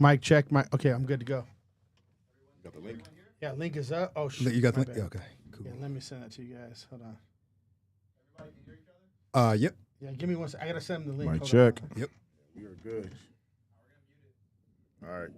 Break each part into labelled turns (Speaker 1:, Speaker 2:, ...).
Speaker 1: Mic check. Okay, I'm good to go.
Speaker 2: Got the link.
Speaker 1: Yeah, link is up. Oh, shit.
Speaker 3: You got the
Speaker 1: my
Speaker 3: link?
Speaker 1: bad.
Speaker 3: Yeah, okay, cool.
Speaker 1: Yeah, let me send that to you guys. Hold on.
Speaker 3: Yep.
Speaker 1: Yeah, give me one second. I got to send them the link.
Speaker 2: Mic
Speaker 1: Hold
Speaker 2: check.
Speaker 1: on.
Speaker 3: Yep.
Speaker 2: We are good. All right.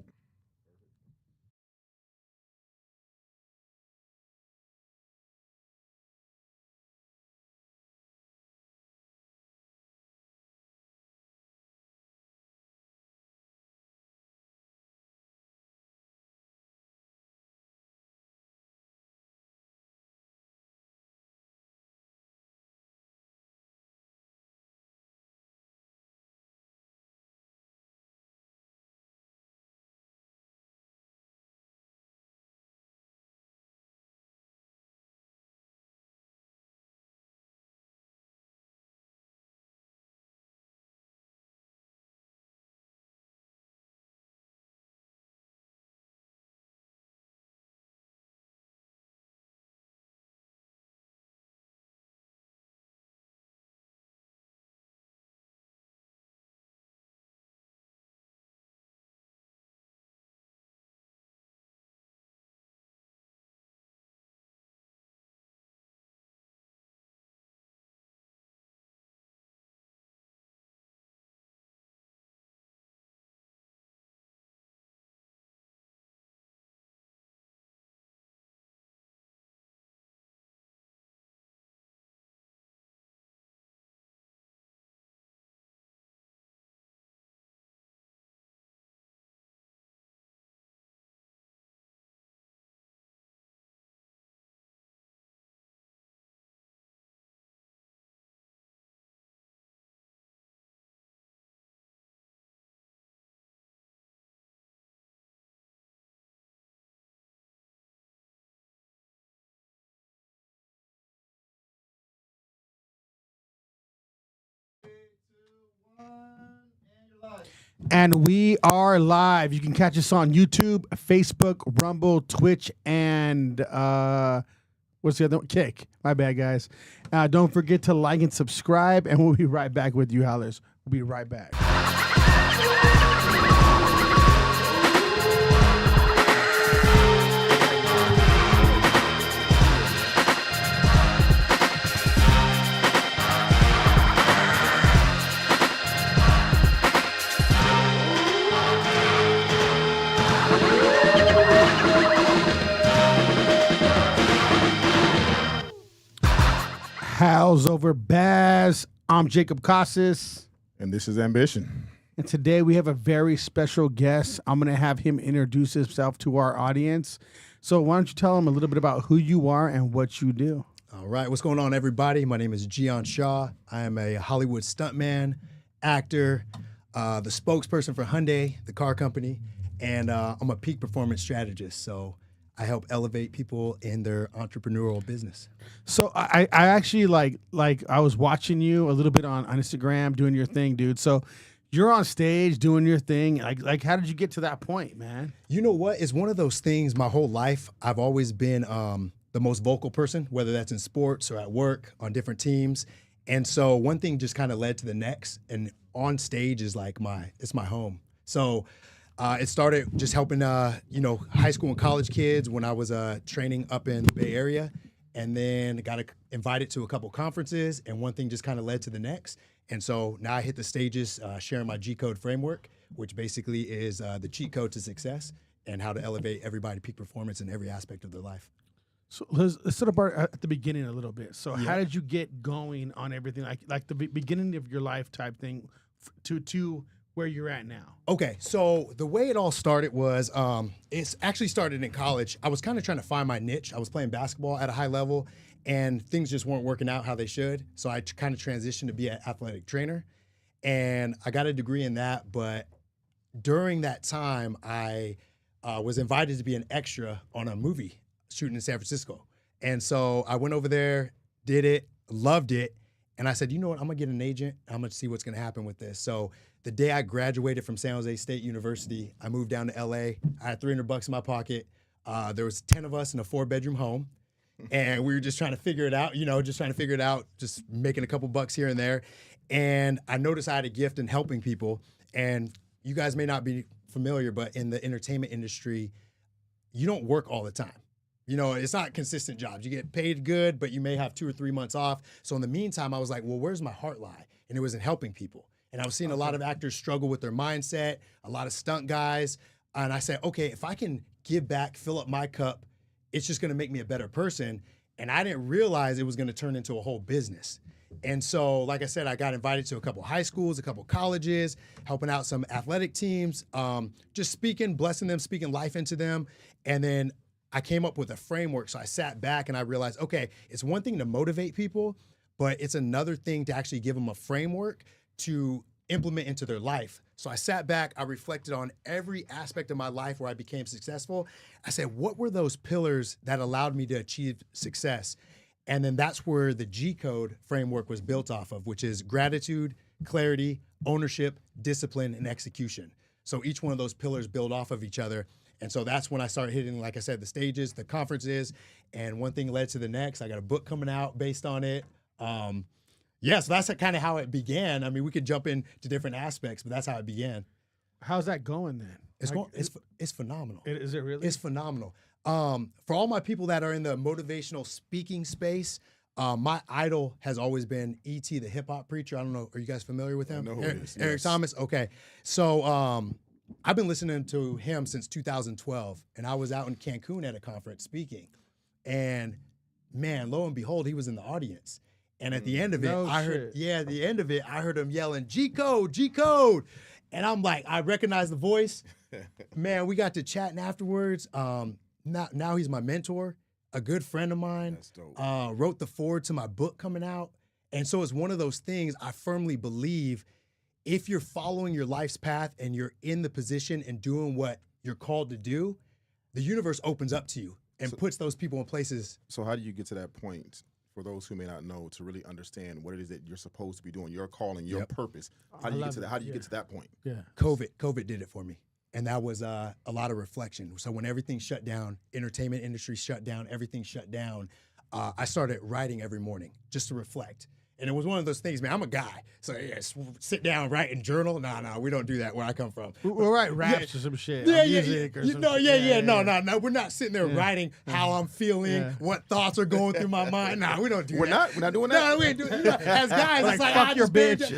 Speaker 1: And we are live. You can catch us on YouTube, Facebook, Rumble, Twitch, and what's the other one? Kick. My bad, guys. Don't forget to like and subscribe, and we'll be right back with you, Howlers. We'll be right back. Howls over Baaz. I'm Jacob Casas.
Speaker 2: And this is Ambition.
Speaker 1: And today we have a very special guest. I'm going to have him introduce himself to our audience. So why don't you tell him a little bit about who you are and what you do?
Speaker 3: All right. What's going on, everybody? My name is Gian. I am a Hollywood stuntman, actor, the spokesperson for Hyundai, the car company, and I'm a peak performance strategist. So I help elevate people in their entrepreneurial business.
Speaker 1: So I actually like I was watching you a little bit on Instagram doing your thing, dude. So you're on stage doing your thing. Like how did you get to that point, man?
Speaker 3: You know what? It's one of those things my whole life. I've always been the most vocal person, whether that's in sports or at work on different teams. And so one thing just kind of led to the next. And on stage is like it's my home. So it started just helping, high school and college kids when I was training up in the Bay Area, and then got invited to a couple conferences, and one thing just kind of led to the next. And so now I hit the stages sharing my G-Code framework, which basically is the cheat code to success and how to elevate everybody to peak performance in every aspect of their life.
Speaker 1: So let's sort of start at the beginning a little bit. So how did you get going on everything, like the beginning of your life type thing to where you're at now?
Speaker 3: Okay, so the way it all started was it's actually started in college. I was kind of trying to find my niche. I was playing basketball at a high level, and things just weren't working out how they should. So I kind of transitioned to be an athletic trainer, and I got a degree in that. But during that time, I was invited to be an extra on a movie shooting in San Francisco. And so I went over there, did it, loved it, and I said, you know what, I'm gonna get an agent. I'm gonna see what's gonna happen with this. So the day I graduated from San Jose State University, I moved down to LA. I had $300 in my pocket. There was 10 of us in a 4-bedroom home, and we were just trying to figure it out, just making a couple bucks here and there. And I noticed I had a gift in helping people. And you guys may not be familiar, but in the entertainment industry, you don't work all the time. You know, it's not consistent jobs. You get paid good, but you may have 2 or 3 months off. So in the meantime, I was like, well, where's my heart lie? And it was in helping people. And I was seeing a lot of actors struggle with their mindset, a lot of stunt guys. And I said, okay, if I can give back, fill up my cup, it's just going to make me a better person. And I didn't realize it was going to turn into a whole business. And so, like I said, I got invited to a couple high schools, a couple colleges, helping out some athletic teams, just speaking, blessing them, speaking life into them. And then I came up with a framework. So I sat back and I realized, okay, it's one thing to motivate people, but it's another thing to actually give them a framework to implement into their life. So I sat back, I reflected on every aspect of my life where I became successful. I said, what were those pillars that allowed me to achieve success? And then that's where the G Code framework was built off of, which is gratitude, clarity, ownership, discipline, and execution. So each one of those pillars build off of each other. And so that's when I started hitting, like I said, the stages, the conferences, and one thing led to the next. I got a book coming out based on it. So that's kind of how it began. I mean, we could jump into different aspects, but that's how it began.
Speaker 1: How's that going then?
Speaker 3: It's phenomenal.
Speaker 1: Is it really?
Speaker 3: It's phenomenal. For all my people that are in the motivational speaking space, my idol has always been E.T. the hip hop preacher. I don't know. Are you guys familiar with him?
Speaker 2: I know who it is.
Speaker 3: Eric
Speaker 2: Yes.
Speaker 3: Thomas. Okay. So I've been listening to him since 2012, and I was out in Cancun at a conference speaking, and man, lo and behold, he was in the audience. And at the end of it, at the end of it, I heard him yelling, G Code, G Code. And I'm like, I recognize the voice. Man, we got to chatting afterwards. Now he's my mentor, a good friend of mine.
Speaker 2: That's dope.
Speaker 3: Wrote the foreword to my book coming out. And so it's one of those things I firmly believe if you're following your life's path and you're in the position and doing what you're called to do, the universe opens up to you and puts those people in places.
Speaker 2: So how do you get to that point, for those who may not know, to really understand what it is that you're supposed to be doing, your calling, your purpose? How do you get to that? How do you get to that point?
Speaker 1: Yeah.
Speaker 3: COVID did it for me. And that was a lot of reflection. So when everything shut down, entertainment industry shut down, everything shut down, I started writing every morning just to reflect. And it was one of those things, man, I'm a guy. So sit down, write, and journal. No, we don't do that where I come from.
Speaker 1: We'll write raps or some shit.
Speaker 3: Music
Speaker 1: or
Speaker 3: some
Speaker 1: some
Speaker 3: shit. No. We're not sitting there writing how I'm feeling, what thoughts are going through my mind. No, we don't do that.
Speaker 2: We're not doing that.
Speaker 3: No, we ain't doing that. As guys, it's like,
Speaker 1: fuck your bitch.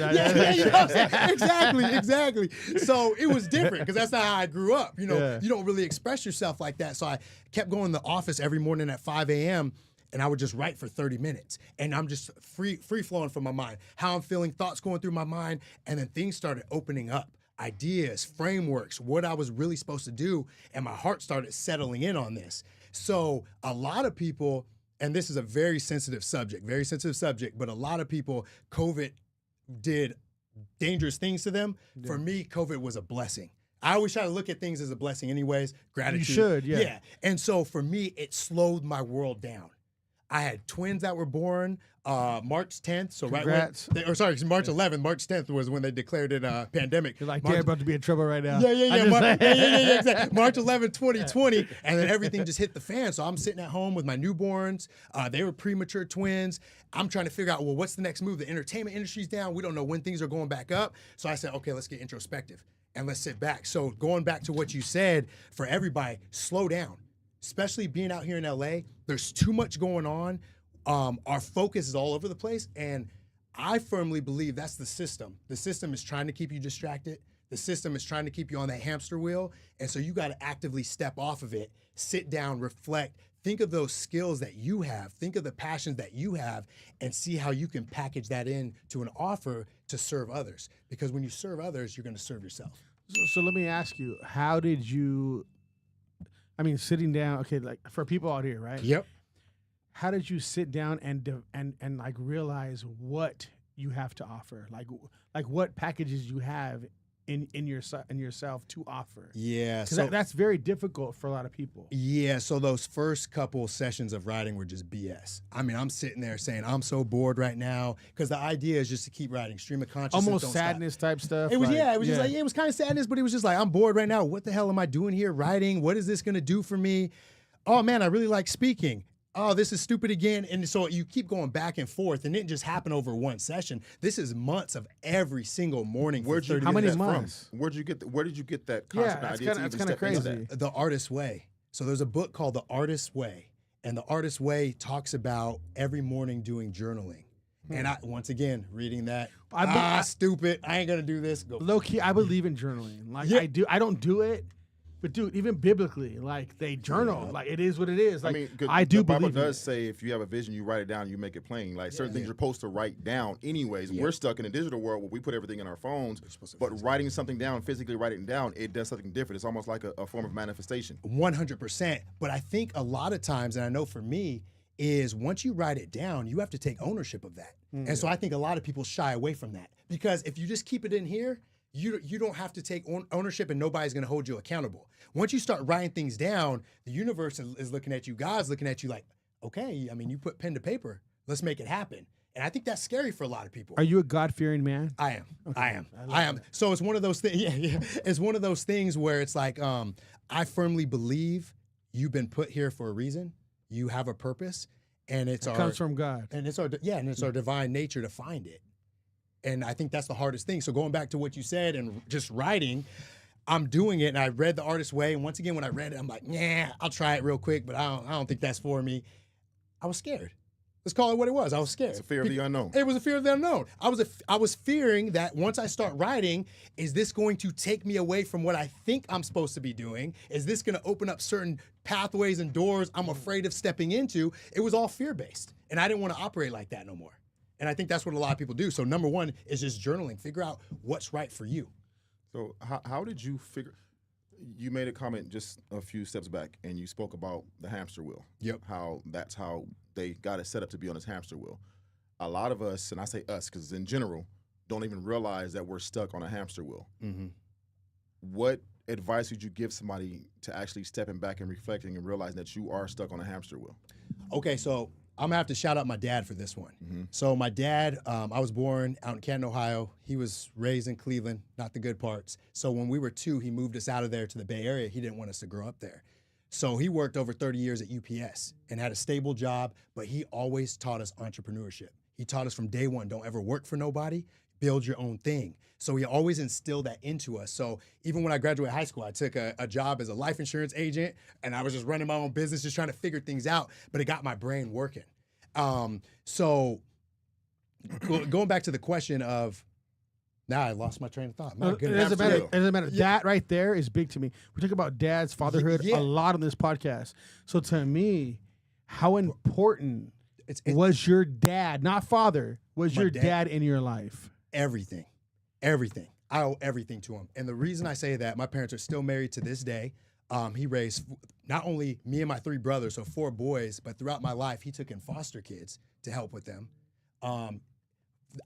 Speaker 3: Exactly. So it was different because that's not how I grew up. You know, you don't really express yourself like that. So I kept going to the office every morning at 5 a.m., and I would just write for 30 minutes. And I'm just free flowing from my mind, how I'm feeling, thoughts going through my mind. And then things started opening up, ideas, frameworks, what I was really supposed to do. And my heart started settling in on this. So a lot of people, and this is a very sensitive subject, but a lot of people, COVID did dangerous things to them. Yeah. For me, COVID was a blessing. I always try to look at things as a blessing anyways. Gratitude.
Speaker 1: You should, yeah.
Speaker 3: And so for me, it slowed my world down. I had twins that were born March 10th. So
Speaker 1: Congrats.
Speaker 3: March 11th. March 10th was when they declared it a pandemic.
Speaker 1: You're like, they're about to be in trouble right now.
Speaker 3: Exactly. March 11th, 2020. And then everything just hit the fan. So I'm sitting at home with my newborns. They were premature twins. I'm trying to figure out, well, what's the next move? The entertainment industry's down. We don't know when things are going back up. So I said, okay, let's get introspective and let's sit back. So going back to what you said, for everybody, slow down. Especially being out here in LA, there's too much going on. Our focus is all over the place. And I firmly believe that's the system. The system is trying to keep you distracted. The system is trying to keep you on that hamster wheel. And so you got to actively step off of it, sit down, reflect, think of those skills that you have, think of the passions that you have, and see how you can package that in to an offer to serve others. Because when you serve others, you're going to serve yourself.
Speaker 1: So let me ask you, how did you... I mean, sitting down, okay, like for people out here, right?
Speaker 3: Yep.
Speaker 1: How did you sit down and like realize what you have to offer? Like what packages you have in yourself to offer?
Speaker 3: Yeah.
Speaker 1: Because that's very difficult for a lot of people.
Speaker 3: Yeah. So those first couple sessions of writing were just BS. I mean, I'm sitting there saying, I'm so bored right now, because the idea is just to keep writing, stream of consciousness.
Speaker 1: Almost sadness type stuff.
Speaker 3: It was, it was kind of sadness, but it was just like, I'm bored right now. What the hell am I doing here writing? What is this going to do for me? Oh man, I really like speaking. oh, this is stupid again. And so you keep going back and forth, and it didn't just happen over one session. This is months of every single morning.
Speaker 1: How many months?
Speaker 2: Where did you get that concept?
Speaker 1: Yeah, that's kind of crazy.
Speaker 3: The Artist's Way. So there's a book called The Artist's Way, and The Artist's Way talks about every morning doing journaling. And once again, reading that, stupid, I ain't gonna do this.
Speaker 1: Low key, I believe in journaling. Like I don't do it, but dude, even biblically, like they journal. Like it is what it is. Like I do
Speaker 2: the Bible
Speaker 1: believe
Speaker 2: does say if you have a vision, you write it down, you make it plain. Like certain things you're supposed to write down anyways. We're stuck in a digital world where we put everything in our phones, but writing something down, physically writing it down, it does something different. It's almost like a form of manifestation.
Speaker 3: 100%. But I think a lot of times, and I know for me, is once you write it down, you have to take ownership of that. And so I think a lot of people shy away from that, because if you just keep it in here, you don't have to take ownership, and nobody's going to hold you accountable. Once you start writing things down, the universe is looking at you, God's looking at you like, okay, I mean, you put pen to paper, let's make it happen. And I think that's scary for a lot of people.
Speaker 1: Are you a God-fearing man?
Speaker 3: I am.
Speaker 1: Okay.
Speaker 3: I am. So it's one of those things. Yeah. It's one of those things where it's like, I firmly believe you've been put here for a reason. You have a purpose, and it
Speaker 1: comes from God.
Speaker 3: And it's our divine nature to find it. And I think that's the hardest thing. So going back to what you said and just writing, I'm doing it, and I read The Artist's Way. And once again, when I read it, I'm like, I'll try it real quick, but I don't think that's for me. I was scared. Let's call it what it was. I was scared.
Speaker 2: It's a fear of the unknown.
Speaker 3: It was a fear of the unknown. I was fearing that once I start writing, is this going to take me away from what I think I'm supposed to be doing? Is this going to open up certain pathways and doors I'm afraid of stepping into? It was all fear-based, and I didn't want to operate like that no more. And I think that's what a lot of people do. So number one is just journaling. Figure out what's right for you.
Speaker 2: So how did you figure? You made a comment just a few steps back, and you spoke about the hamster wheel.
Speaker 3: Yep.
Speaker 2: That's how they got it set up to be on this hamster wheel. A lot of us, and I say us because in general, don't even realize that we're stuck on a hamster wheel.
Speaker 3: Mm-hmm.
Speaker 2: What advice would you give somebody to actually stepping back and reflecting and realizing that you are stuck on a hamster wheel?
Speaker 3: Okay, so I'm gonna have to shout out my dad for this one.
Speaker 2: Mm-hmm.
Speaker 3: So my dad, I was born out in Canton, Ohio. He was raised in Cleveland, not the good parts. So when we were 2, he moved us out of there to the Bay Area. He didn't want us to grow up there. So he worked over 30 years at UPS and had a stable job, but he always taught us entrepreneurship. He taught us from day one, don't ever work for nobody, build your own thing. So he always instilled that into us. So even when I graduated high school, I took a job as a life insurance agent, and I was just running my own business, just trying to figure things out, but it got my brain working. So going back to the question of, now I lost my train of thought. My goodness.
Speaker 1: It doesn't matter. That right there is big to me. We talk about dad's fatherhood a lot on this podcast. So to me, how important was your dad, not father, was your dad in your life?
Speaker 3: Everything. I owe everything to him. And the reason I say that, my parents are still married to this day. He raised not only me and my 3 brothers, so 4 boys, but throughout my life, he took in foster kids to help with them.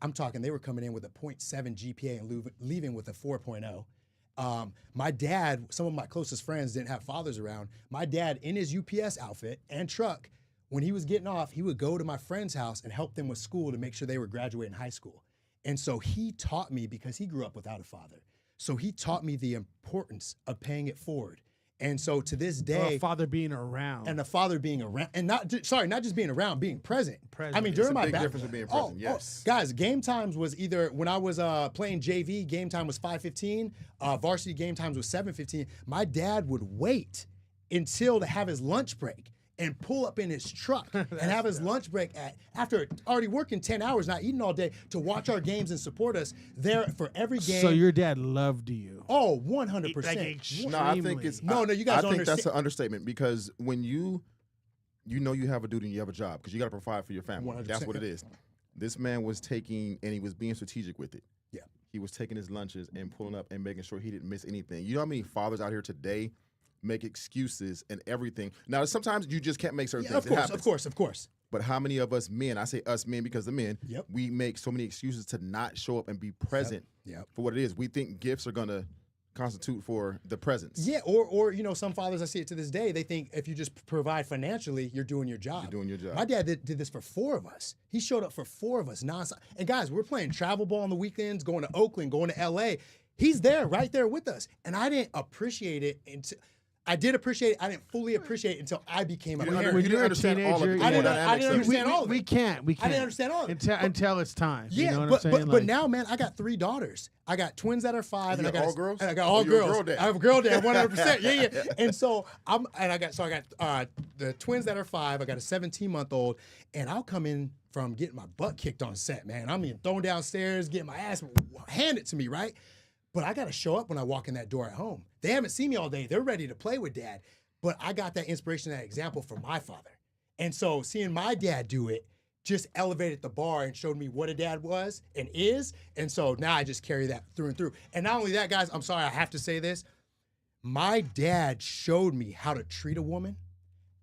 Speaker 3: I'm talking, they were coming in with a 0.7 GPA and leaving with a 4.0. My dad, some of my closest friends didn't have fathers around. My dad, in his UPS outfit and truck, when he was getting off, he would go to my friend's house and help them with school to make sure they were graduating high school. And so he taught me, because he grew up without a father, so he taught me the importance of paying it forward. And so to this day,
Speaker 1: a father being around,
Speaker 3: and a father being around, and not just being around, being present. I mean, during
Speaker 2: it's a
Speaker 3: my
Speaker 2: big difference of being present. Yes,
Speaker 3: guys, game times was either when I was playing JV, game time was 5:15. Varsity game times was 7:15. My dad would wait until to have his lunch break and pull up in his truck and have his lunch break after already working 10 hours, not eating all day, to watch our games and support us there for every game.
Speaker 1: So your dad loved you.
Speaker 3: Oh, 100%.
Speaker 2: No, I think it's
Speaker 3: no. You guys don't understand.
Speaker 2: I think that's an understatement, because when you know you have a duty and you have a job, because you got to provide for your family.
Speaker 3: 100%.
Speaker 2: That's what it is. This man was taking, and he was being strategic with it.
Speaker 3: Yeah.
Speaker 2: He was taking his lunches and pulling up and making sure he didn't miss anything. You know how many fathers out here today make excuses and everything? Now, sometimes you just can't make certain things.
Speaker 3: Of course.
Speaker 2: But how many of us men, I say us men because the men,
Speaker 3: Yep.
Speaker 2: we make so many excuses to not show up and be present
Speaker 3: Yep.
Speaker 2: for what it is. We think gifts are going to constitute for the presence.
Speaker 3: Yeah, or some fathers, I see it to this day, they think if you just provide financially, you're doing your job.
Speaker 2: You're doing your job.
Speaker 3: My dad did this for 4 of us. He showed up for 4 of us nonstop. And guys, we're playing travel ball on the weekends, going to Oakland, going to LA. He's there, right there with us. And I didn't appreciate it until I did appreciate it. I didn't fully appreciate it until I became a parent.
Speaker 2: You didn't understand all of it.
Speaker 3: I didn't understand all of it.
Speaker 1: We can't.
Speaker 3: I didn't understand all of it.
Speaker 1: Until it's time.
Speaker 3: Yeah,
Speaker 1: you know what I'm saying?
Speaker 3: but now, man, I got 3 daughters. I got twins that are 5, and I got
Speaker 2: all girls.
Speaker 3: And I got all girls. I have a girl dad, 100%. Yeah. And so I got the twins that are 5. I got a 17-month-old, and I'll come in from getting my butt kicked on set, man. I mean, thrown downstairs, getting my ass handed to me, right? But I got to show up when I walk in that door at home. They haven't seen me all day. They're ready to play with dad. But I got that inspiration, that example from my father. And so seeing my dad do it just elevated the bar and showed me what a dad was and is. And so now I just carry that through and through. And not only that, guys, I'm sorry, I have to say this. My dad showed me how to treat a woman,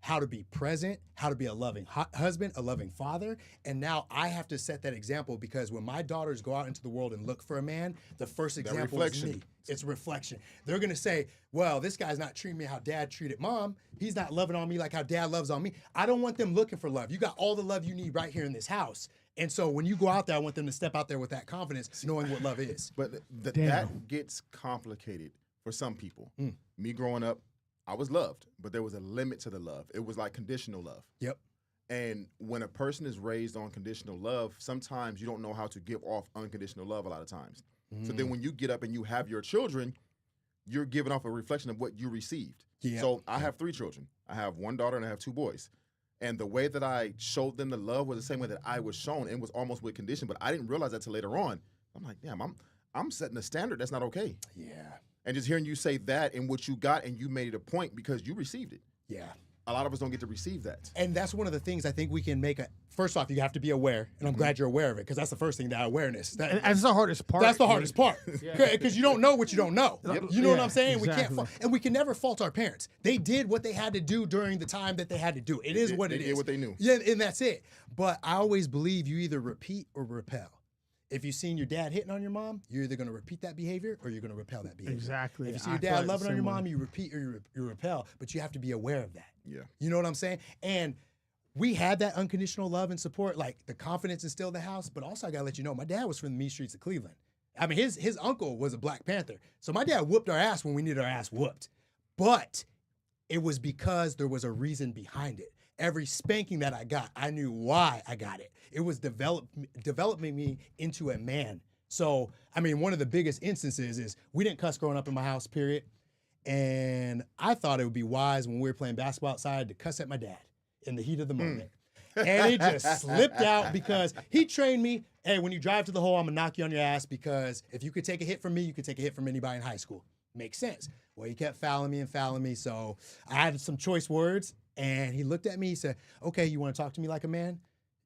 Speaker 3: how to be present, how to be a loving husband, a loving father. And now I have to set that example, because when my daughters go out into the world and look for a man, the first example is me. It's reflection. They're going to say, well, this guy's not treating me how dad treated mom. He's not loving on me like how dad loves on me. I don't want them looking for love. You got all the love you need right here in this house. And so when you go out there, I want them to step out there with that confidence, knowing what love is.
Speaker 2: But that gets complicated for some people. Me growing up, I was loved, but there was a limit to the love. It was like conditional love.
Speaker 3: Yep.
Speaker 2: And when a person is raised on conditional love, sometimes you don't know how to give off unconditional love a lot of times. So then when you get up and you have your children, you're giving off a reflection of what you received. Yeah. So I have 3 children. I have 1 daughter and I have 2 boys. And the way that I showed them the love was the same way that I was shown, and was almost with condition, but I didn't realize that till later on. I'm like, damn, I'm setting a standard that's not okay.
Speaker 3: Yeah.
Speaker 2: And just hearing you say that and what you got, and you made it a point because you received it.
Speaker 3: Yeah.
Speaker 2: A lot of us don't get to receive that.
Speaker 3: And that's one of the things I think we can make first off, you have to be aware, and I'm glad you're aware of it, because that's the first thing, that awareness.
Speaker 1: That's the hardest part.
Speaker 3: That's the hardest part. Because you don't know what you don't know.
Speaker 2: Yep.
Speaker 3: You know what I'm saying?
Speaker 1: Exactly.
Speaker 3: We can never fault our parents. They did what they had to do during the time that they had to do. It is what it is.
Speaker 2: They did what they knew.
Speaker 3: Yeah, and that's it. But I always believe you either repeat or repel. If you've seen your dad hitting on your mom, you're either going to repeat that behavior or you're going to repel that behavior.
Speaker 1: Exactly.
Speaker 3: If you see your dad loving on your mom, you repeat or you repel, but you have to be aware of that.
Speaker 2: Yeah.
Speaker 3: You know what I'm saying? And we had that unconditional love and support, like the confidence instilled in the house, but also I got to let you know, my dad was from the mean streets of Cleveland. I mean, his uncle was a Black Panther. So my dad whooped our ass when we needed our ass whooped. But it was because there was a reason behind it. Every spanking that I got, I knew why I got it. It was developing me into a man. So, I mean, one of the biggest instances is we didn't cuss growing up in my house, period. And I thought it would be wise when we were playing basketball outside to cuss at my dad in the heat of the moment. And it just slipped out because he trained me, hey, when you drive to the hole, I'm going to knock you on your ass, because if you could take a hit from me, you could take a hit from anybody in high school. Makes sense. Well, he kept fouling me. So I had some choice words. And he looked at me, he said, okay, you want to talk to me like a man?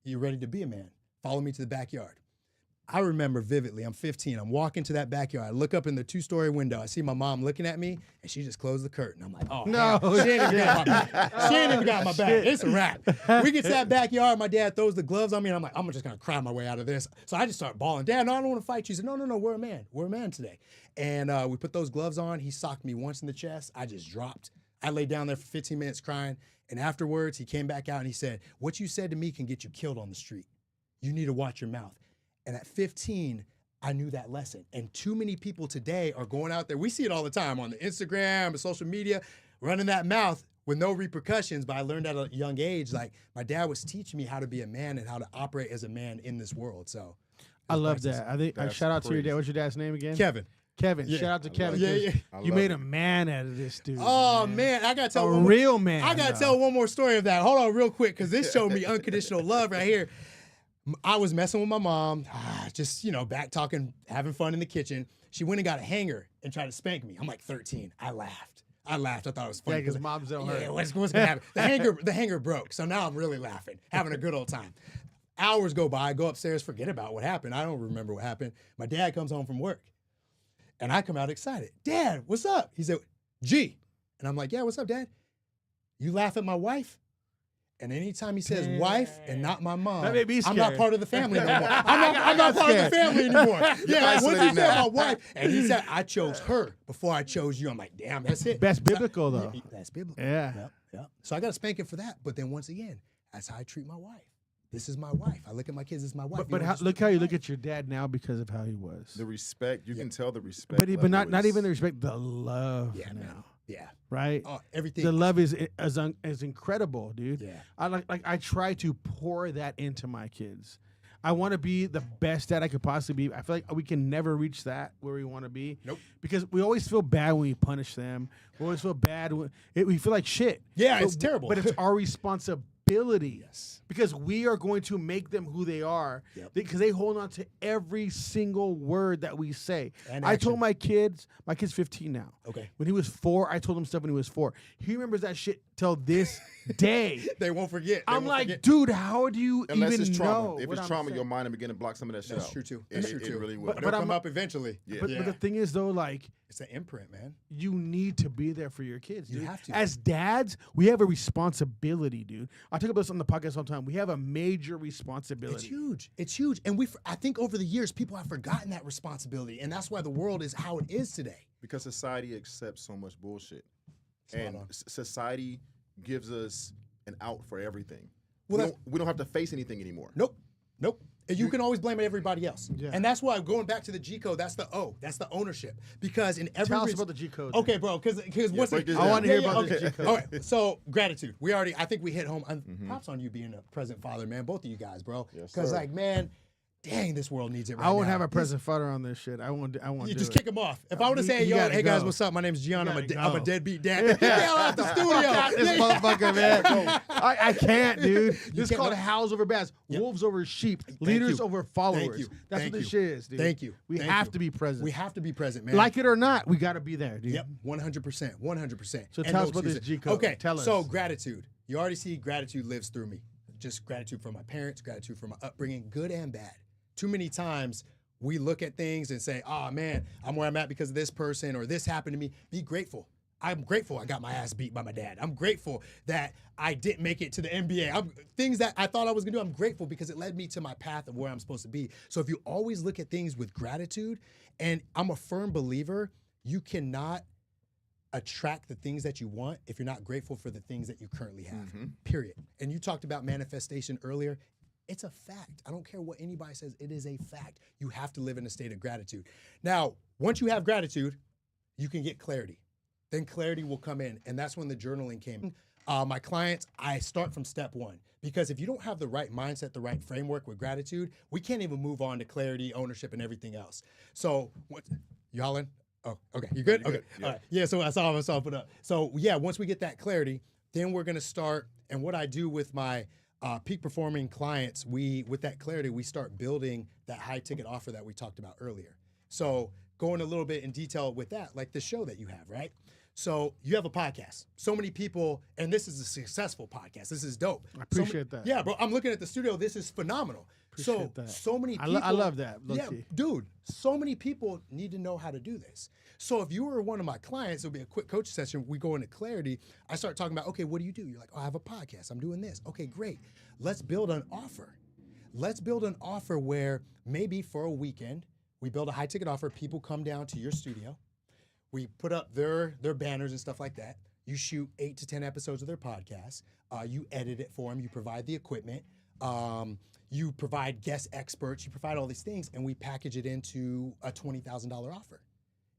Speaker 3: You're ready to be a man. Follow me to the backyard. I remember vividly, I'm 15, I'm walking to that backyard. I look up in the 2-story window, I see my mom looking at me, and she just closed the curtain. I'm like, oh,
Speaker 1: no,
Speaker 3: she ain't even got my back. She ain't even got my back. It's a wrap. We get to that backyard, my dad throws the gloves on me, and I'm like, I'm just gonna cry my way out of this. So I just start bawling, Dad, no, I don't want to fight you. He said, no, we're a man. We're a man today. And we put those gloves on. He socked me once in the chest. I just dropped. I laid down there for 15 minutes crying. And afterwards, he came back out and he said, what you said to me can get you killed on the street. You need to watch your mouth. And at 15, I knew that lesson. And too many people today are going out there. We see it all the time on the Instagram and social media, running that mouth with no repercussions. But I learned at a young age, like my dad was teaching me how to be a man and how to operate as a man in this world. So
Speaker 1: I love that. I think shout out to your dad. What's your dad's name again?
Speaker 3: Kevin.
Speaker 1: Shout out to Kevin. You made a man out of this dude.
Speaker 3: Oh man, I gotta tell
Speaker 1: a real man.
Speaker 3: I gotta tell one more story of that. Hold on, real quick, because this showed me unconditional love right here. I was messing with my mom, just back talking, having fun in the kitchen. She went and got a hanger and tried to spank me. I'm like 13. I laughed. I thought it was funny.
Speaker 1: Yeah, because moms don't hurt.
Speaker 3: Yeah, what's gonna happen? The hanger broke, so now I'm really laughing, having a good old time. Hours go by, I go upstairs, forget about what happened. I don't remember what happened. My dad comes home from work. And I come out excited. Dad, what's up? He said, G. And I'm like, yeah, what's up, Dad? You laugh at my wife? And anytime he says wife and not my mom,
Speaker 1: that made me
Speaker 3: I'm
Speaker 1: scared.
Speaker 3: not part of the family no more. I'm not part of the family anymore. Yeah, once he said my wife, and he said, I chose her before I chose you. I'm like, damn, that's it.
Speaker 1: That's biblical, though.
Speaker 3: That's biblical.
Speaker 1: Yeah.
Speaker 3: Yep. So I got to spank him for that. But then once again, that's how I treat my wife. This is my wife. I look at my kids as my wife.
Speaker 1: But look how you look at your dad now because of how he was.
Speaker 2: The respect, you can tell the respect.
Speaker 1: But not even the respect, the love.
Speaker 3: Yeah,
Speaker 1: now.
Speaker 3: Yeah.
Speaker 1: right?
Speaker 3: Oh, everything.
Speaker 1: The love is incredible, dude.
Speaker 3: Yeah.
Speaker 1: I try to pour that into my kids. I want to be the best dad I could possibly be. I feel like we can never reach that where we want to be.
Speaker 3: Nope.
Speaker 1: Because we always feel bad when we punish them. We always feel bad when we feel like shit.
Speaker 3: Yeah,
Speaker 1: But-
Speaker 3: it's terrible.
Speaker 1: But it's our responsibility.
Speaker 3: Yes.
Speaker 1: Because we are going to make them who they are.
Speaker 3: Yep.
Speaker 1: Because they hold on to every single word that we say.
Speaker 3: And
Speaker 1: I told
Speaker 3: action.
Speaker 1: my kid's 15 now.
Speaker 3: Okay.
Speaker 1: When he was 4, I told him stuff when he was 4. He remembers that shit till this day.
Speaker 3: They won't forget. They
Speaker 1: I'm
Speaker 3: won't
Speaker 1: like,
Speaker 3: forget.
Speaker 1: dude, how do you
Speaker 2: Unless
Speaker 1: even
Speaker 2: it's trauma.
Speaker 1: know?
Speaker 2: If
Speaker 1: what
Speaker 2: it's
Speaker 1: I'm
Speaker 2: trauma,
Speaker 1: saying?
Speaker 2: your mind will begin to block some of that shit
Speaker 3: That's
Speaker 2: out.
Speaker 3: true too.
Speaker 2: It,
Speaker 3: That's true
Speaker 2: it
Speaker 3: too.
Speaker 2: really will.
Speaker 1: But
Speaker 3: It'll
Speaker 1: I'm
Speaker 3: come
Speaker 1: not-
Speaker 3: up eventually.
Speaker 2: Yeah.
Speaker 1: But the thing is, though, like,
Speaker 3: It's an imprint, man.
Speaker 1: you need to be there for your kids, dude.
Speaker 3: You have to.
Speaker 1: As dads, we have a responsibility, dude. I talk about this on the podcast all the time. We have a major responsibility.
Speaker 3: It's huge. It's huge. And I think over the years, people have forgotten that responsibility. And that's why the world is how it is today.
Speaker 2: Because society accepts so much bullshit.
Speaker 3: Spot
Speaker 2: And
Speaker 3: on.
Speaker 2: society gives us an out for everything.
Speaker 3: Well,
Speaker 2: we don't have to face anything anymore.
Speaker 3: Nope. Nope. And you can always blame everybody else.
Speaker 1: Yeah.
Speaker 3: And that's why going back to the G code, that's the O. That's the ownership. Because in every
Speaker 1: Tell us about the G code.
Speaker 3: Okay, bro, because what's
Speaker 2: break
Speaker 3: the,
Speaker 2: this
Speaker 1: I
Speaker 2: down.
Speaker 1: want to hear about
Speaker 3: okay.
Speaker 1: the G code.
Speaker 3: All right, so gratitude. I think we hit home. Props on you being a present father, man. Both of you guys, bro.
Speaker 2: Yes,
Speaker 3: Because
Speaker 2: sir.
Speaker 3: like, man, dang, this world needs it right
Speaker 1: I won't
Speaker 3: now.
Speaker 1: have a present father on this shit. I won't.
Speaker 3: You
Speaker 1: do
Speaker 3: just
Speaker 1: it.
Speaker 3: kick him off. If I would have said,
Speaker 1: you
Speaker 3: yo,
Speaker 1: gotta
Speaker 3: hey guys,
Speaker 1: go.
Speaker 3: what's up? My name's Gian. I'm
Speaker 1: gotta
Speaker 3: I'm a
Speaker 1: go.
Speaker 3: deadbeat dad. Get the hell out the studio.
Speaker 1: This motherfucker, man. I can't, dude. This is
Speaker 3: can't
Speaker 1: called
Speaker 3: let-
Speaker 1: Howls over Baaz. Wolves over sheep. Leaders
Speaker 3: you.
Speaker 1: over followers.
Speaker 3: Thank you.
Speaker 1: That's
Speaker 3: Thank
Speaker 1: what this
Speaker 3: you.
Speaker 1: shit is, dude.
Speaker 3: Thank you.
Speaker 1: We
Speaker 3: Thank
Speaker 1: have
Speaker 3: you.
Speaker 1: to be present.
Speaker 3: We have to be present, man.
Speaker 1: Like it or not, we got to be there, dude.
Speaker 3: Yep, 100%, 100%.
Speaker 1: So
Speaker 3: And
Speaker 1: tell us
Speaker 3: no
Speaker 1: about this
Speaker 3: excuses.
Speaker 1: G code.
Speaker 3: Okay,
Speaker 1: Tell us.
Speaker 3: so gratitude. You already see gratitude lives through me. Just gratitude for my parents, gratitude for my upbringing, good and bad. Too many times we look at things and say, oh man, I'm where I'm at because of this person or this happened to me. Be grateful. I'm grateful I got my ass beat by my dad. I'm grateful that I didn't make it to the NBA. Things that I thought I was gonna do, I'm grateful because it led me to my path of where I'm supposed to be. So if you always look at things with gratitude, and I'm a firm believer, you cannot attract the things that you want if you're not grateful for the things that you currently have, period. And you talked about manifestation earlier. It's a fact. I don't care what anybody says. It is a fact. You have to live in a state of gratitude. Now, once you have gratitude, you can get clarity. Then clarity will come in. And that's when the journaling came. My clients, I start from step 1. Because if you don't have the right mindset, the right framework with gratitude, we can't even move on to clarity, ownership, and everything else. So, you hollering? Oh, okay. You good?
Speaker 2: You're
Speaker 3: Okay.
Speaker 2: good. Yeah.
Speaker 3: All right. Yeah, so I saw myself put up. So, yeah, once we get that clarity, then we're going to start. And what I do with my peak performing clients, with that clarity, we start building that high ticket offer that we talked about earlier. So going a little bit in detail with that, like the show that you have, right? So you have a podcast. So many people, and this is a successful podcast. This is dope.
Speaker 1: I appreciate that.
Speaker 3: Yeah, bro. I'm looking at the studio. This is phenomenal.
Speaker 1: Appreciate that.
Speaker 3: So many
Speaker 1: I
Speaker 3: people.
Speaker 1: love that,
Speaker 3: Yeah,
Speaker 1: low-key.
Speaker 3: dude. So many people need to know how to do this. So if you were one of my clients, it'll be a quick coaching session. We go into clarity. I start talking about, okay, what do you do? You're like, oh, I have a podcast. I'm doing this. Okay, great. Let's build an offer. Let's build an offer where maybe for a weekend, we build a high ticket offer. People come down to your studio. We put up their banners and stuff like that. You shoot 8 to 10 episodes of their podcast. You edit it for them. You provide the equipment. You provide guest experts. You provide all these things, and we package it into a $20,000 offer.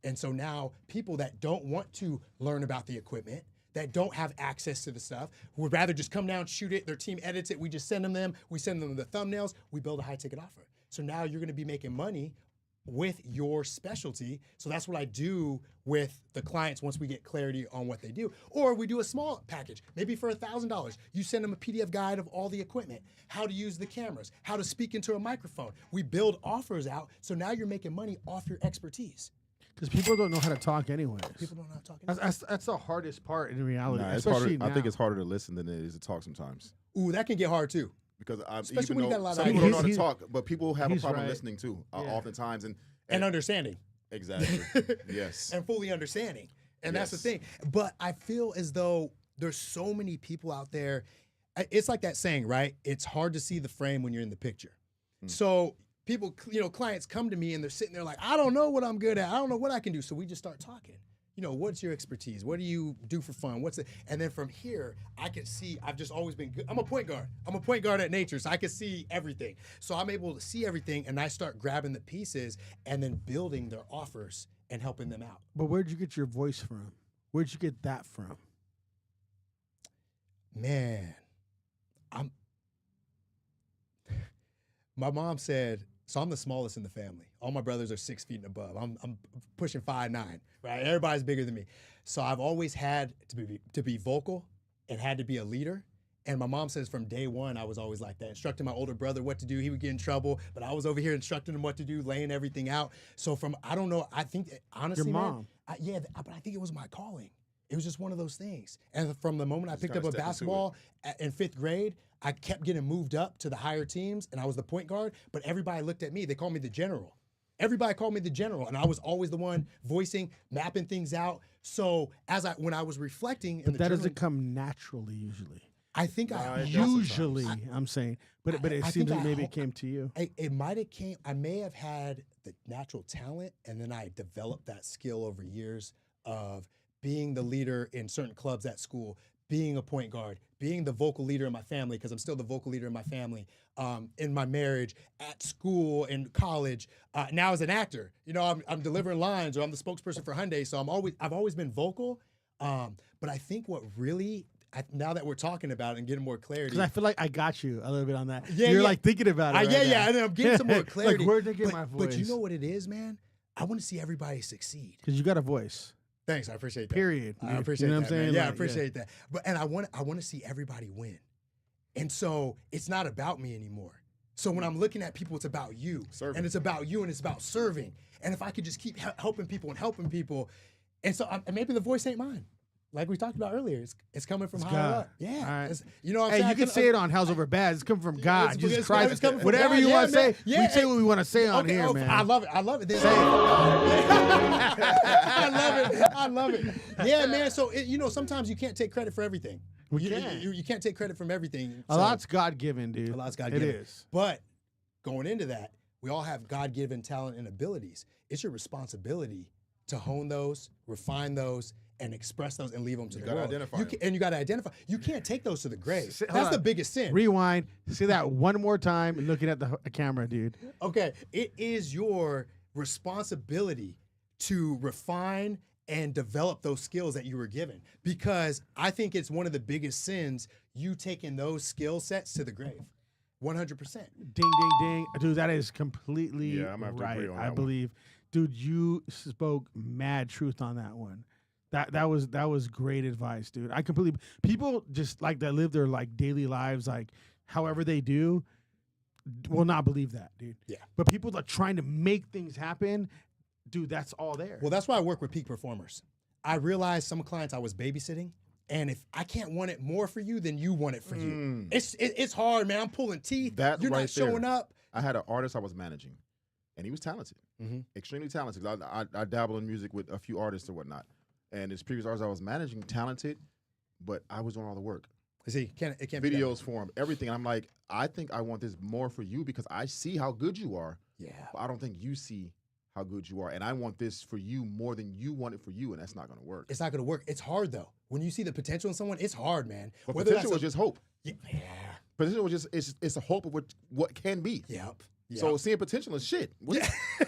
Speaker 3: And so now people that don't want to learn about the equipment, that don't have access to the stuff, who would rather just come down, shoot it, their team edits it, we just send them, we send them the thumbnails, we build a high ticket offer. So now you're gonna be making money with your specialty. So that's what I do with the clients once we get clarity on what they do. Or we do a small package, maybe for $1,000. You send them a PDF guide of all the equipment, how to use the cameras, how to speak into a microphone. We build offers out, so now you're making money off your expertise.
Speaker 1: Because people don't know how to talk anyways.
Speaker 3: People don't know how to talk.
Speaker 1: That's the hardest part in reality.
Speaker 2: Nah, it's
Speaker 1: especially
Speaker 2: harder. I
Speaker 1: now.
Speaker 2: think it's harder to listen than it is to talk sometimes.
Speaker 3: Ooh, that can get hard too.
Speaker 2: Because
Speaker 3: Especially
Speaker 2: even
Speaker 3: when you
Speaker 2: though
Speaker 3: got a lot of
Speaker 2: some people don't know how to
Speaker 1: ideas.
Speaker 2: talk, but people have a
Speaker 1: He's
Speaker 2: problem
Speaker 1: right.
Speaker 2: listening too,
Speaker 1: Yeah.
Speaker 2: oftentimes.
Speaker 3: And understanding.
Speaker 2: Exactly. Yes.
Speaker 3: And fully understanding. And that's the
Speaker 2: Yes.
Speaker 3: thing. But I feel as though there's so many people out there. It's like that saying, right? It's hard to see the frame when you're in the picture. So people, clients come to me and they're sitting there like, I don't know what I'm good at. I don't know what I can do. So we just start talking. What's your expertise? What do you do for fun? And then from here, I can see, I've just always been good. I'm a point guard. I'm a point guard at nature, so I can see everything. So I'm able to see everything, and I start grabbing the pieces and then building their offers and helping them out.
Speaker 1: But where'd you get your voice from? Where'd you get that from?
Speaker 3: Man, my mom said, so I'm the smallest in the family. All my brothers are 6 feet and above. I'm pushing 5'9", right? Everybody's bigger than me. So I've always had to be vocal and had to be a leader. And my mom says from day one, I was always like that, instructing my older brother what to do. He would get in trouble, but I was over here instructing him what to do, laying everything out. So I don't know, I think, honestly,
Speaker 1: Your mom.
Speaker 3: man, but I think it was my calling. It was just one of those things. And from the moment I picked up a basketball in 5th grade, I kept getting moved up to the higher teams, and I was the point guard, but everybody looked at me. They called me the general. Everybody called me the general, and I was always the one voicing, mapping things out. So when I was reflecting,
Speaker 1: but that doesn't come naturally usually.
Speaker 3: I think
Speaker 1: I'm saying, but it seems like maybe it came to you.
Speaker 3: It might have came. I may have had the natural talent, and then I developed that skill over years of being the leader in certain clubs at school, being a point guard, being the vocal leader in my family, because I'm still the vocal leader in my family, in my marriage, at school, in college, now as an actor. You know, I'm delivering lines, or I'm the spokesperson for Hyundai, so I've always been vocal. But I think what really, now that we're talking about it and getting more clarity.
Speaker 1: Because I feel like I got you a little bit on that.
Speaker 3: Yeah,
Speaker 1: You're like thinking about it.
Speaker 3: And I'm getting some more clarity.
Speaker 1: Like, where'd they get my voice?
Speaker 3: But you know what it is, man? I want to see everybody succeed.
Speaker 1: Because you got a voice.
Speaker 3: Thanks, I appreciate that.
Speaker 1: Period.
Speaker 3: I appreciate
Speaker 1: you know
Speaker 3: that.
Speaker 1: What I'm saying?
Speaker 3: Yeah, I appreciate that. But I want to see everybody win, and so it's not about me anymore. So when I'm looking at people, it's about you, and it's about you, and it's about serving. And if I could just keep helping people, and so maybe the voice ain't mine. Like we talked about earlier, it's coming from higher up. Yeah.
Speaker 1: Right.
Speaker 3: You know what I'm
Speaker 1: saying?
Speaker 3: Hey,
Speaker 1: you can say it on Howls Over Baaz. It's coming from God. Jesus Christ.
Speaker 3: It's coming from
Speaker 1: Whatever
Speaker 3: God.
Speaker 1: you want to say,
Speaker 3: man.
Speaker 1: we say what we want to say on here, man.
Speaker 3: I love it. I love it. I love it. Yeah, man. So, sometimes you can't take credit for everything. You can't take credit from everything.
Speaker 1: A lot's God-given, dude.
Speaker 3: A lot's God-given.
Speaker 1: It is.
Speaker 3: But going into that, we all have God-given talent and abilities. It's your responsibility to hone those, refine those, and express those and leave them to the world. And you got to identify. You can't take those to the grave. That's the biggest sin.
Speaker 1: Rewind. Say that one more time, looking at the camera, dude.
Speaker 3: Okay. It is your responsibility to refine and develop those skills that you were given, because I think it's one of the biggest sins, you taking those skill sets to the grave. 100%.
Speaker 1: Ding, ding, ding. Dude, that is completely
Speaker 2: I'm gonna have to
Speaker 1: right.
Speaker 2: agree on that
Speaker 1: I believe. Dude, you spoke mad truth on that one. That was great advice, dude. I completely, people just like that live their like daily lives like however they do will not believe that, dude.
Speaker 3: Yeah.
Speaker 1: But people that are trying to make things happen, dude, that's all there.
Speaker 3: Well, that's why I work with peak performers. I realized some clients I was babysitting, and if I can't want it more for you, then you want it for you. It's hard, man. I'm pulling teeth. You're not showing up.
Speaker 2: I had an artist I was managing, and he was talented, extremely talented. I dabble in music with a few artists or whatnot. And his previous artist I was managing, talented, but I was doing all the work.
Speaker 3: See, it can't
Speaker 2: videos for him, everything. And I'm like, I think I want this more for you because I see how good you are.
Speaker 3: Yeah.
Speaker 2: But I don't think you see how good you are. And I want this for you more than you want it for you, and that's not going to work.
Speaker 3: It's not going to work. It's hard, though. When you see the potential in someone, it's hard, man.
Speaker 2: But potential is just hope.
Speaker 3: Yeah.
Speaker 2: Potential is just, it's a hope of what can be.
Speaker 3: Yep.
Speaker 2: So seeing potential is shit.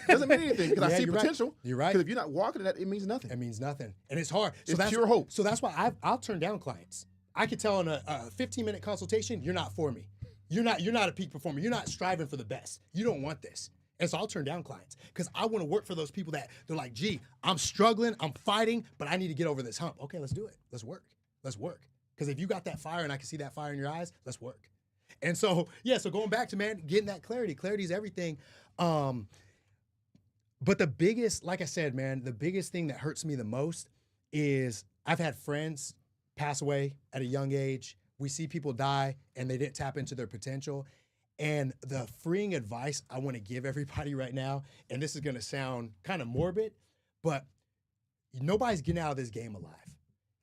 Speaker 2: Doesn't mean anything because I see potential.
Speaker 3: Right. You're right.
Speaker 2: Because if you're not walking in that, it means nothing.
Speaker 3: It means nothing. And it's hard. So
Speaker 2: it's pure hope.
Speaker 3: So that's why I'll turn down clients. I could tell in a 15-minute consultation, you're not for me. You're not a peak performer. You're not striving for the best. You don't want this. And so I'll turn down clients because I want to work for those people that they're like, gee, I'm struggling, I'm fighting, but I need to get over this hump. Okay, let's do it. Let's work. Because if you got that fire and I can see that fire in your eyes, let's work. And so, so going back to, man, getting that clarity. Clarity is everything. But the biggest, like I said, man, the biggest thing that hurts me the most is I've had friends pass away at a young age. We see people die and they didn't tap into their potential. And the freeing advice I want to give everybody right now, and this is going to sound kind of morbid, but nobody's getting out of this game alive.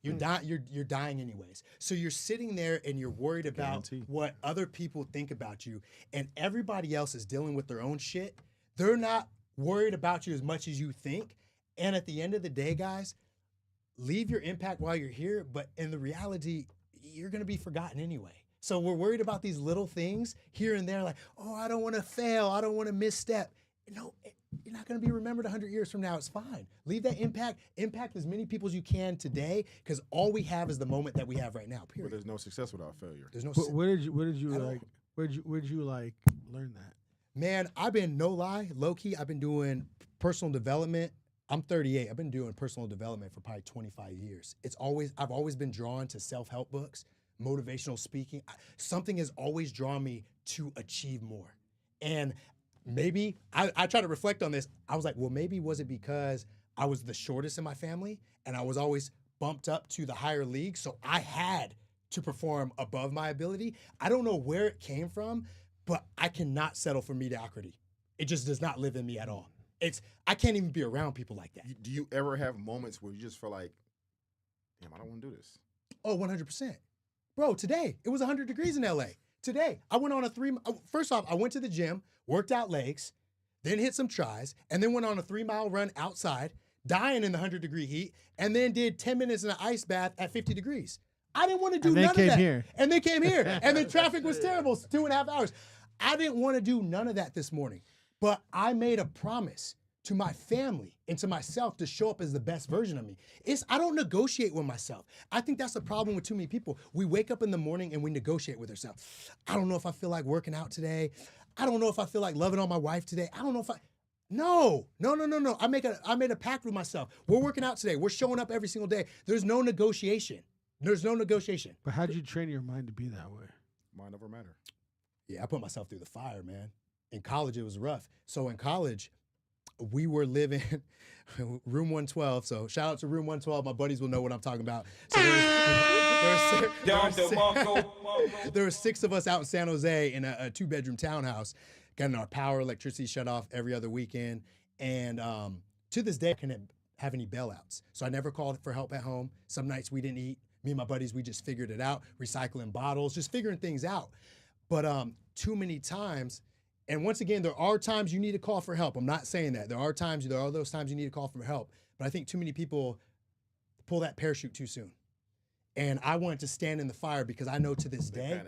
Speaker 3: You're dying anyways. So you're sitting there and you're worried about what other people think about you, and everybody else is dealing with their own shit. They're not worried about you as much as you think. And at the end of the day, guys, leave your impact while you're here, but in the reality, you're going to be forgotten anyway. So we're worried about these little things here and there, like, oh, I don't want to fail. I don't want to misstep. No, you're not going to be remembered 100 years from now. It's fine. Leave that impact as many people as you can today, because all we have is the moment that we have right now. Period.
Speaker 2: But there's no success without failure.
Speaker 3: There's no.
Speaker 1: Where did you like learn that?
Speaker 3: Man, I've been, no lie, low key, I've been doing personal development. I'm 38. I've been doing personal development for probably 25 years. I've always been drawn to self-help books, motivational speaking. Something has always drawn me to achieve more. And maybe I try to reflect on this. I was like, well, maybe was it because I was the shortest in my family and I was always bumped up to the higher league, so I had to perform above my ability. I don't know where it came from, but I cannot settle for mediocrity. It just does not live in me at all. I can't even be around people like that.
Speaker 2: Do you ever have moments where you just feel like, damn, I don't want to do this?
Speaker 3: Oh, 100%. Bro, today, it was 100 degrees in LA. Today, I went on first off, I went to the gym, worked out legs, then hit some tries, and then went on a 3-mile run outside, dying in the 100-degree heat, and then did 10 minutes in an ice bath at 50 degrees. I didn't want to do none of that. And they came here. And the traffic was terrible, 2.5 hours. I didn't want to do none of that this morning. But I made a promise to my family and to myself to show up as the best version of me. I don't negotiate with myself. I think that's the problem with too many people. We wake up in the morning and we negotiate with ourselves. I don't know if I feel like working out today. I don't know if I feel like loving on my wife today. I don't know if No. I made a pact with myself. We're working out today. We're showing up every single day. There's no negotiation.
Speaker 1: But how'd you train your mind to be that way?
Speaker 2: Mind over matter.
Speaker 3: Yeah, I put myself through the fire, man. In college, it was rough. So in college, we were living room 112. So shout out to room 112. My buddies will know what I'm talking about. So there were 6 of us out in San Jose in a 2-bedroom townhouse, getting our power, electricity shut off every other weekend. And to this day, I couldn't have any bailouts. So I never called for help at home. Some nights we didn't eat. Me and my buddies, we just figured it out, recycling bottles, just figuring things out. But too many times, and once again, there are times you need to call for help. I'm not saying that. There are those times you need to call for help. But I think too many people pull that parachute too soon. And I wanted to stand in the fire because I know to this day,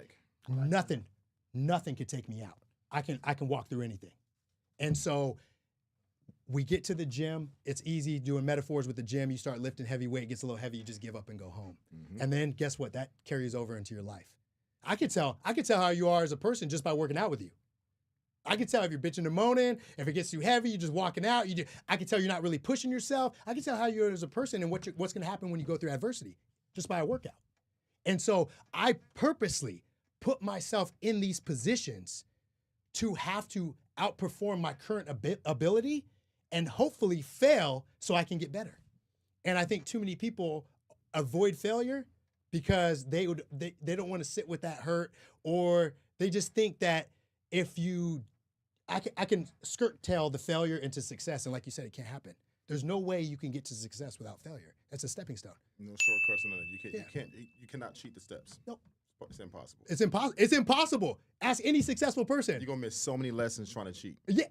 Speaker 3: nothing could take me out. I can walk through anything. And so we get to the gym. It's easy doing metaphors with the gym. You start lifting heavy weight, it gets a little heavy, you just give up and go home. Mm-hmm. And then guess what? That carries over into your life. I could tell how you are as a person just by working out with you. I can tell if you're bitching and moaning, if it gets too heavy, you're just walking out. I can tell you're not really pushing yourself. I can tell how you are as a person and what's going to happen when you go through adversity just by a workout. And so I purposely put myself in these positions to have to outperform my current ability and hopefully fail so I can get better. And I think too many people avoid failure because they don't want to sit with that hurt, or they just think that I can skirt tail the failure into success, and like you said, it can't happen. There's no way you can get to success without failure. That's a stepping stone.
Speaker 2: No shortcuts, none of that. You cannot cheat the steps.
Speaker 3: Nope.
Speaker 2: It's impossible.
Speaker 3: It's impossible. Ask any successful person.
Speaker 2: You're gonna miss so many lessons trying to cheat.
Speaker 3: Yeah.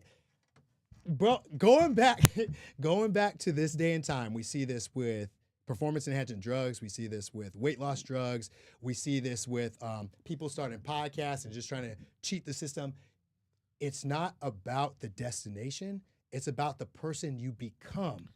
Speaker 3: Bro, going back to this day and time, we see this with performance-enhancing drugs. We see this with weight loss drugs. We see this with people starting podcasts and just trying to cheat the system. It's not about the destination. It's about the person you become.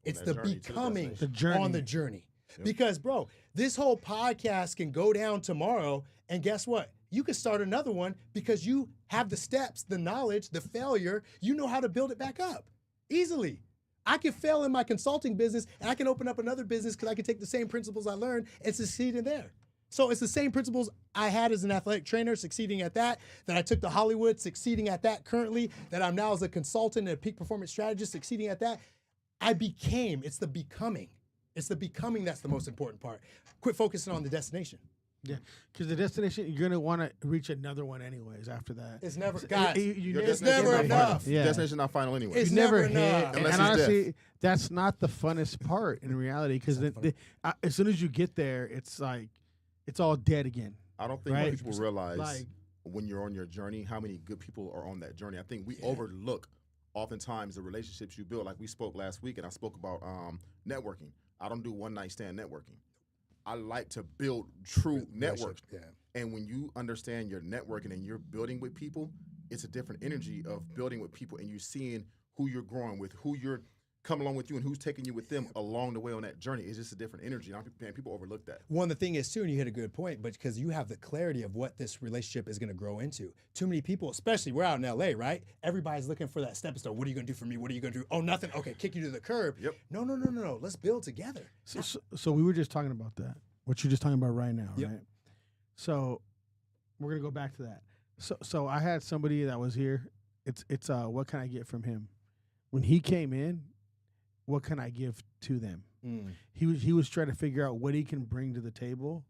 Speaker 3: It's the becoming on the journey. Yep. Because, bro, this whole podcast can go down tomorrow, and guess what? You could start another one because you have the steps, the knowledge, the failure. You know how to build it back up easily. I can fail in my consulting business, and I can open up another business because I can take the same principles I learned and succeed in there. So it's the same principles I had as an athletic trainer, succeeding at that I took to Hollywood, succeeding at that currently, that I'm now as a consultant and a peak performance strategist, succeeding at that. It's the becoming. It's the becoming that's the most important part. Quit focusing on the destination.
Speaker 1: Yeah, because the destination, you're going to want to reach another one anyways after that.
Speaker 3: It's never, guys,
Speaker 1: it's
Speaker 3: never enough.
Speaker 2: Yeah. Destination not final anyway.
Speaker 3: It's never enough.
Speaker 1: And honestly, that's not the funnest part in reality, because as soon as you get there, it's like, it's all dead again.
Speaker 2: I don't think most people realize when you're on your journey, how many good people are on that journey. I think we overlook oftentimes the relationships you build. Like we spoke last week, and I spoke about networking. I don't do one-night stand networking. I like to build true networks. Yeah. And when you understand your networking and you're building with people, it's a different energy of building with people, and you're seeing who you're growing with, who you're coming along with you, and who's taking you with them along the way on that journey. It's just a different energy. Man, people overlook that.
Speaker 3: One, the thing is too, and you hit a good point, but because you have the clarity of what this relationship is going to grow into. Too many people, especially we're out in LA, right? Everybody's looking for that stepping stone. What are you going to do for me? What are you going to do? Oh, nothing. Okay, kick you to the curb.
Speaker 2: Yep.
Speaker 3: No. Let's build together.
Speaker 1: So we were just talking about that. What you're just talking about right now,
Speaker 3: Yep.
Speaker 1: right? So we're gonna go back to that. So I had somebody that was here. It's what can I get from him? When he came in, what can I give to them? He was trying to figure out what he can bring to the table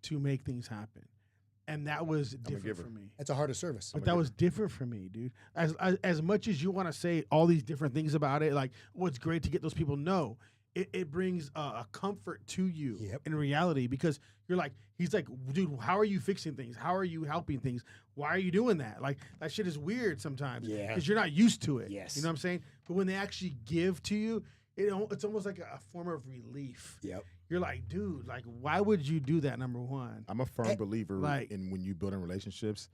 Speaker 1: to make things happen. And that was different for me.
Speaker 3: It's a harder service.
Speaker 1: But that was different for me, dude. As much as you want to say all these different things about it, like, it's great to get those people, no. It brings a comfort to you in reality, because you're like, he's like, dude, how are you fixing things? How are you helping things? Why are you doing that? Like, that shit is weird sometimes because you're not used to it.
Speaker 3: Yes.
Speaker 1: You know what I'm saying? But when they actually give to you, it's almost like a form of relief.
Speaker 3: Yep.
Speaker 1: You're like, dude, like, why would you do that, number one?
Speaker 2: I'm a firm believer in when you build in relationships,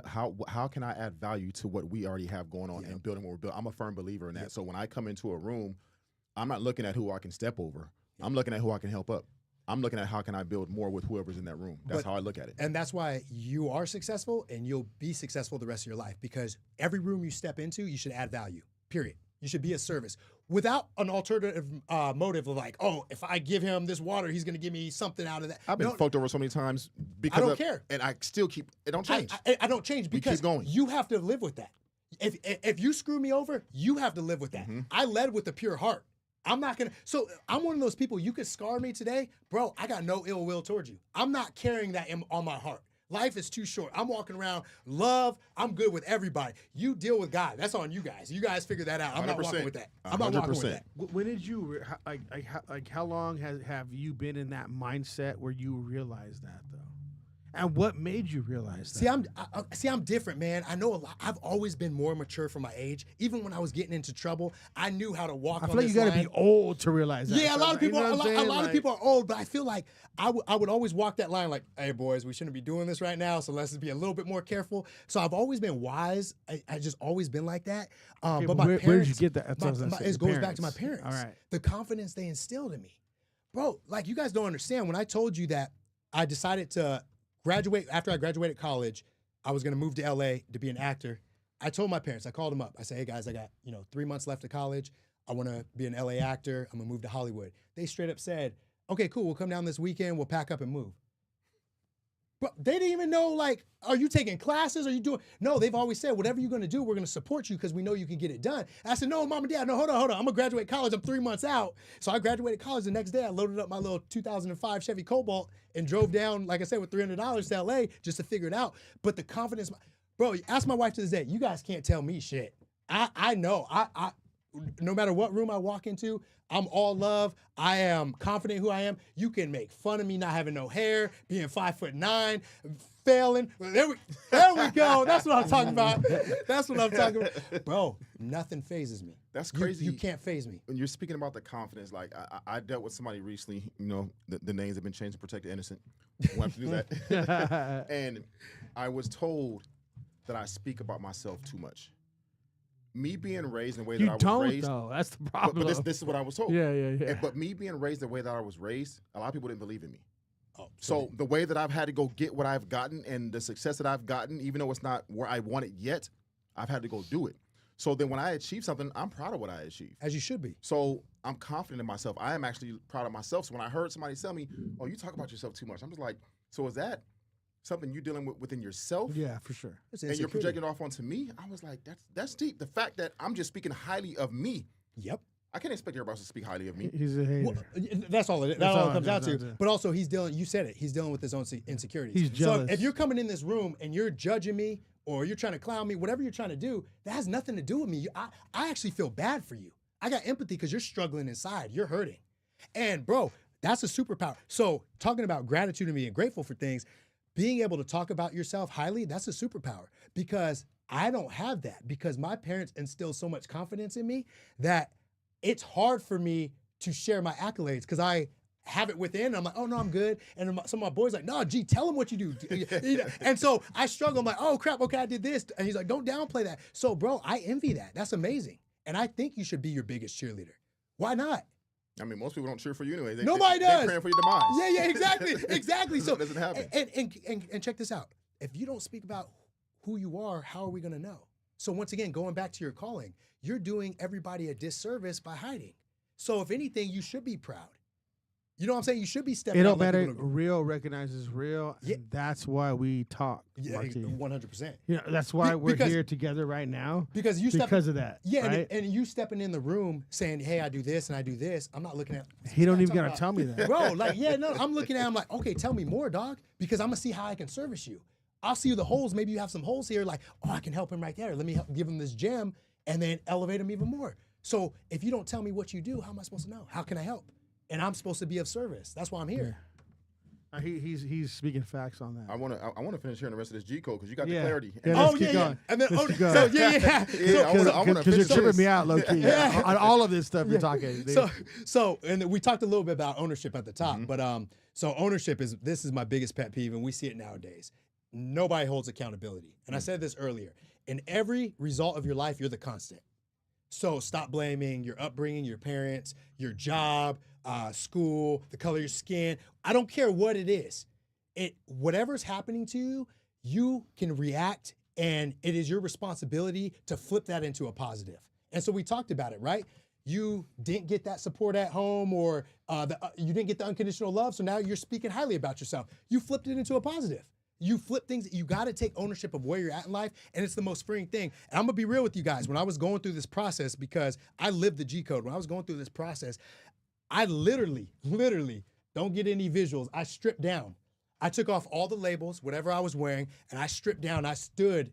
Speaker 2: how can I add value to what we already have going on and building what we're building? I'm a firm believer in that. So when I come into a room, I'm not looking at who I can step over. I'm looking at who I can help up. I'm looking at how can I build more with whoever's in that room. That's how I look at it.
Speaker 3: And that's why you are successful and you'll be successful the rest of your life, because every room you step into, you should add value, period. You should be a service without an alternative motive of like, oh, if I give him this water, he's going to give me something out of that.
Speaker 2: I've been fucked over so many times because
Speaker 3: I don't care.
Speaker 2: And I still keep, it don't change.
Speaker 3: I don't change because you have to live with that. If you screw me over, you have to live with that. I led with a pure heart. I'm not going to. So I'm one of those people, you could scar me today. Bro, I got no ill will towards you. I'm not carrying that on my heart. Life is too short. I'm walking around, love, I'm good with everybody. You deal with God. That's on you guys. You guys figure that out. I'm not walking with that. I'm not walking with that.
Speaker 1: When did you, like how long have you been in that mindset where you realized that, though? And what made you realize that?
Speaker 3: See, I'm different, man. I know a lot. I've always been more mature for my age. Even when I was getting into trouble, I knew how to walk. I
Speaker 1: feel like you got to be old to realize that.
Speaker 3: Yeah, a lot of people. A lot of people are old, but I feel like I would always walk that line, like, "Hey, boys, we shouldn't be doing this right now. So let's just be a little bit more careful." So I've always been wise. I just always been like that.
Speaker 1: Okay,
Speaker 3: but my parents,
Speaker 1: where did you get that?
Speaker 3: It goes back to my parents.
Speaker 1: All right,
Speaker 3: the confidence they instilled in me, bro. Like, you guys don't understand. When I told you that I decided to graduate, after I graduated college, I was going to move to LA to be an actor. I told my parents, I called them up. I said, hey guys, I got 3 months left of college. I want to be an LA actor. I'm going to move to Hollywood. They straight up said, okay, cool. We'll come down this weekend. We'll pack up and move. But they didn't even know, like, are you taking classes? Are you doing? No, they've always said, whatever you're going to do, we're going to support you because we know you can get it done. I said, no, mom and dad, no, hold on. I'm going to graduate college. I'm 3 months out. So I graduated college. The next day, I loaded up my little 2005 Chevy Cobalt and drove down, like I said, with $300 to LA just to figure it out. But the confidence, bro, ask my wife to this day, you guys can't tell me shit. I know. I no matter what room I walk into, I'm all love. I am confident who I am. You can make fun of me not having no hair, being 5'9", failing. There we go. That's what I'm talking about. That's what I'm talking about. Bro, nothing phases me.
Speaker 2: That's crazy.
Speaker 3: You can't phase me.
Speaker 2: When you're speaking about the confidence, like I dealt with somebody recently, the names have been changed to protect the innocent. We'll have to do that. And I was told that I speak about myself too much. Me being raised in the way that I was raised.
Speaker 1: Though. That's the problem.
Speaker 2: But this is what I was told.
Speaker 1: Yeah.
Speaker 2: But me being raised the way that I was raised, a lot of people didn't believe in me.
Speaker 3: Oh,
Speaker 2: so the way that I've had to go get what I've gotten and the success that I've gotten, even though it's not where I want it yet, I've had to go do it. So then when I achieve something, I'm proud of what I achieved.
Speaker 3: As you should be.
Speaker 2: So I'm confident in myself. I am actually proud of myself. So when I heard somebody tell me, oh, you talk about yourself too much, I'm just like, so is that something you're dealing with within yourself?
Speaker 1: Yeah, for sure.
Speaker 2: And you're projecting off onto me? I was like, that's deep. The fact that I'm just speaking highly of me.
Speaker 3: Yep.
Speaker 2: I can't expect everybody else to speak highly of me.
Speaker 1: He's a hater.
Speaker 3: Well, that's all it comes down to. But also, he's dealing, you said it, he's dealing with his own insecurities.
Speaker 1: He's jealous.
Speaker 3: So if you're coming in this room and you're judging me or you're trying to clown me, whatever you're trying to do, that has nothing to do with me. I actually feel bad for you. I got empathy because you're struggling inside. You're hurting. And bro, that's a superpower. So talking about gratitude and being grateful for things, being able to talk about yourself highly, that's a superpower because I don't have that because my parents instilled so much confidence in me that it's hard for me to share my accolades because I have it within. And I'm like, oh, no, I'm good. And some of my boys are like, no, G, tell them what you do. And so I struggle. I'm like, oh, crap, okay, I did this. And he's like, don't downplay that. So, bro, I envy that. That's amazing. And I think you should be your biggest cheerleader. Why not?
Speaker 2: I mean, most people don't cheer for you anyway.
Speaker 3: Nobody does.
Speaker 2: They're praying for your demise.
Speaker 3: Yeah, exactly. So
Speaker 2: it doesn't happen.
Speaker 3: And check this out. If you don't speak about who you are, how are we going to know? So once again, going back to your calling, you're doing everybody a disservice by hiding. So if anything, you should be proud. You know what I'm saying? You should be stepping out.
Speaker 1: It don't matter. Real recognizes real.
Speaker 3: Yeah.
Speaker 1: And that's why we talk.
Speaker 3: Yeah,
Speaker 1: Marty.
Speaker 3: 100%.
Speaker 1: You know, that's why we're here together right now.
Speaker 3: Because
Speaker 1: of that.
Speaker 3: Yeah,
Speaker 1: right?
Speaker 3: and you stepping in the room saying, "Hey, I do this and I do this." I'm not looking at.
Speaker 1: He don't even gotta tell me that,
Speaker 3: bro. Like, yeah, no, I'm looking at him like, okay, tell me more, dog, because I'm gonna see how I can service you. I'll see the holes. Maybe you have some holes here. Like, oh, I can help him right there. Let me give him this gem and then elevate him even more. So if you don't tell me what you do, how am I supposed to know? How can I help? And I'm supposed to be of service. That's why I'm here.
Speaker 1: He's speaking facts on that.
Speaker 2: I want to finish hearing the rest of this G code because you got the clarity.
Speaker 1: Yeah,
Speaker 3: Oh
Speaker 1: let's keep going.
Speaker 3: And then
Speaker 1: Let's keep going.
Speaker 3: so yeah.
Speaker 1: Because you're tripping me out, low key. On all of this stuff you're talking.
Speaker 3: So and we talked a little bit about ownership at the top, but so ownership is my biggest pet peeve, and we see it nowadays. Nobody holds accountability, and I said this earlier. In every result of your life, you're the constant. So stop blaming your upbringing, your parents, your job, school, the color of your skin. I don't care what it is. Whatever's happening to you, you can react, and it is your responsibility to flip that into a positive. And so we talked about it, right? You didn't get that support at home, or you didn't get the unconditional love, so now you're speaking highly about yourself. You flipped it into a positive. You flip things. You got to take ownership of where you're at in life, and it's the most freeing thing. And I'm gonna be real with you guys. When I was going through this process, because I lived the G code. When I was going through this process, I literally, don't get any visuals. I stripped down. I took off all the labels, whatever I was wearing, and I stripped down. I stood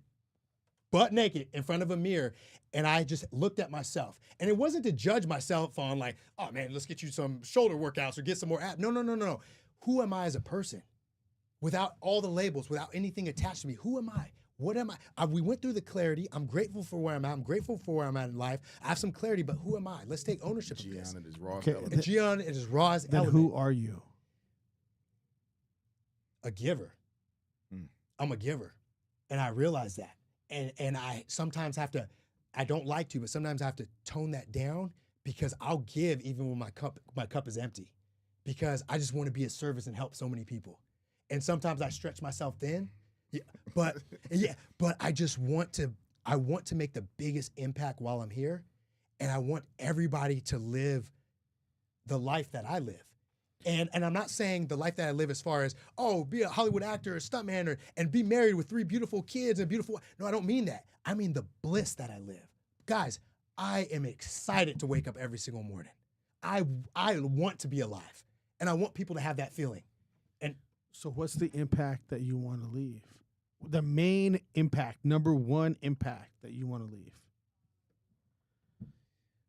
Speaker 3: butt naked in front of a mirror, and I just looked at myself. And it wasn't to judge myself on like, oh man, let's get you some shoulder workouts or get some more abs. No. Who am I as a person? Without all the labels, without anything attached to me, who am I? What am I? We went through the clarity. I'm grateful for where I'm at. I'm grateful for where I'm at in life. I have some clarity, but who am I? Let's take ownership of this.
Speaker 2: Gian and his rawest
Speaker 1: Okay,
Speaker 2: element.
Speaker 3: Gian and his rawest
Speaker 1: Then
Speaker 3: element.
Speaker 1: who are you?
Speaker 3: A giver. I'm a giver. And I realize that. And I sometimes have to, I don't like to, but sometimes I have to tone that down because I'll give even when my cup is empty. Because I just want to be of service and help so many people. And sometimes I stretch myself thin, but I just want to make the biggest impact while I'm here, and I want everybody to live the life that I live. And I'm not saying the life that I live as far as, oh, be a Hollywood actor or stuntman and be married with 3 beautiful kids and beautiful. No, I don't mean that. I mean the bliss that I live. Guys, I am excited to wake up every single morning. I want to be alive, and I want people to have that feeling.
Speaker 1: So what's the impact that you want to leave? The main impact, number one impact that you want to leave?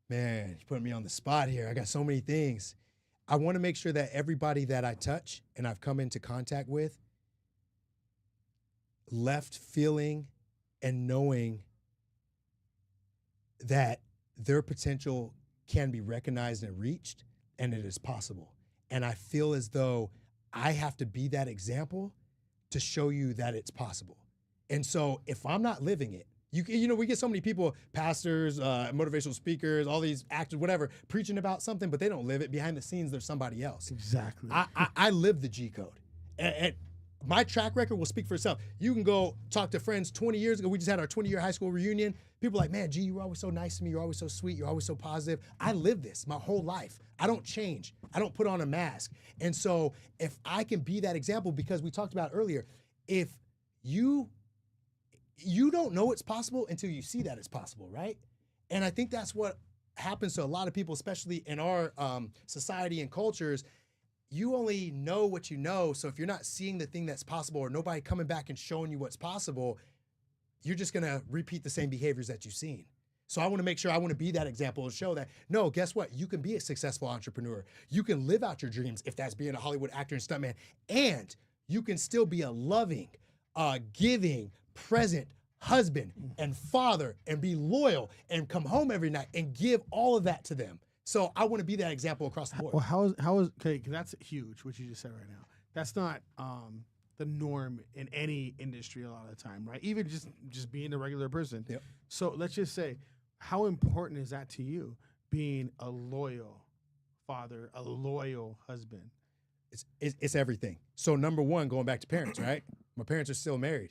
Speaker 3: Man, you're putting me on the spot here. I got so many things. I want to make sure that everybody that I touch and I've come into contact with left feeling and knowing that their potential can be recognized and reached, and it is possible. And I feel as though I have to be that example to show you that it's possible. And so if I'm not living it, you know, we get so many people, pastors, motivational speakers, all these actors, whatever, preaching about something, but they don't live it. Behind the scenes, there's somebody else.
Speaker 1: Exactly.
Speaker 3: I live the G code. And my track record will speak for itself. You can go talk to friends 20 years ago. We just had our 20-year high school reunion. People are like, man, G, you were always so nice to me. You're always so sweet. You're always so positive. I live this my whole life. I don't change. I don't put on a mask. And so if I can be that example, because we talked about earlier, if you don't know it's possible until you see that it's possible, right? And I think that's what happens to a lot of people, especially in our society and cultures. You only know what you know. So if you're not seeing the thing that's possible or nobody coming back and showing you what's possible, you're just going to repeat the same behaviors that you've seen. So I want to make sure I want to be that example and show that, no, guess what? You can be a successful entrepreneur. You can live out your dreams if that's being a Hollywood actor and stuntman. And you can still be a loving, giving, present husband and father and be loyal and come home every night and give all of that to them. So I want to be that example across the board.
Speaker 1: Well, how is okay? 'Cause that's huge. What you just said right now. That's not the norm in any industry a lot of the time, right? Even just being a regular person.
Speaker 3: Yep.
Speaker 1: So let's just say, How important is that to you, being a loyal father, a loyal husband?
Speaker 3: It's everything. So number one, going back to parents, right? My parents are still married.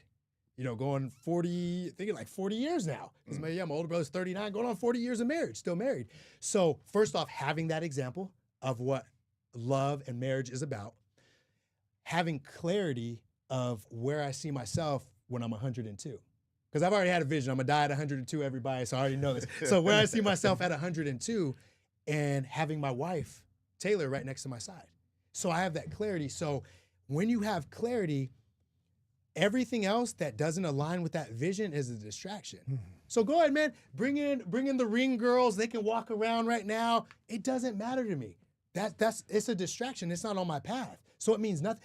Speaker 3: You know, going 40, thinking like 40 years now. Because my older brother's 39, going on 40 years of marriage, still married. So first off, having that example of what love and marriage is about, having clarity of where I see myself when I'm 102. Because I've already had a vision. I'm going to die at 102, everybody, so I already know this. So where I see myself at 102 and having my wife, Taylor, right next to my side. So I have that clarity. So when you have clarity, everything else that doesn't align with that vision is a distraction. So go ahead, man. Bring in the ring girls. They can walk around right now. It doesn't matter to me. It's a distraction. It's not on my path. So it means nothing.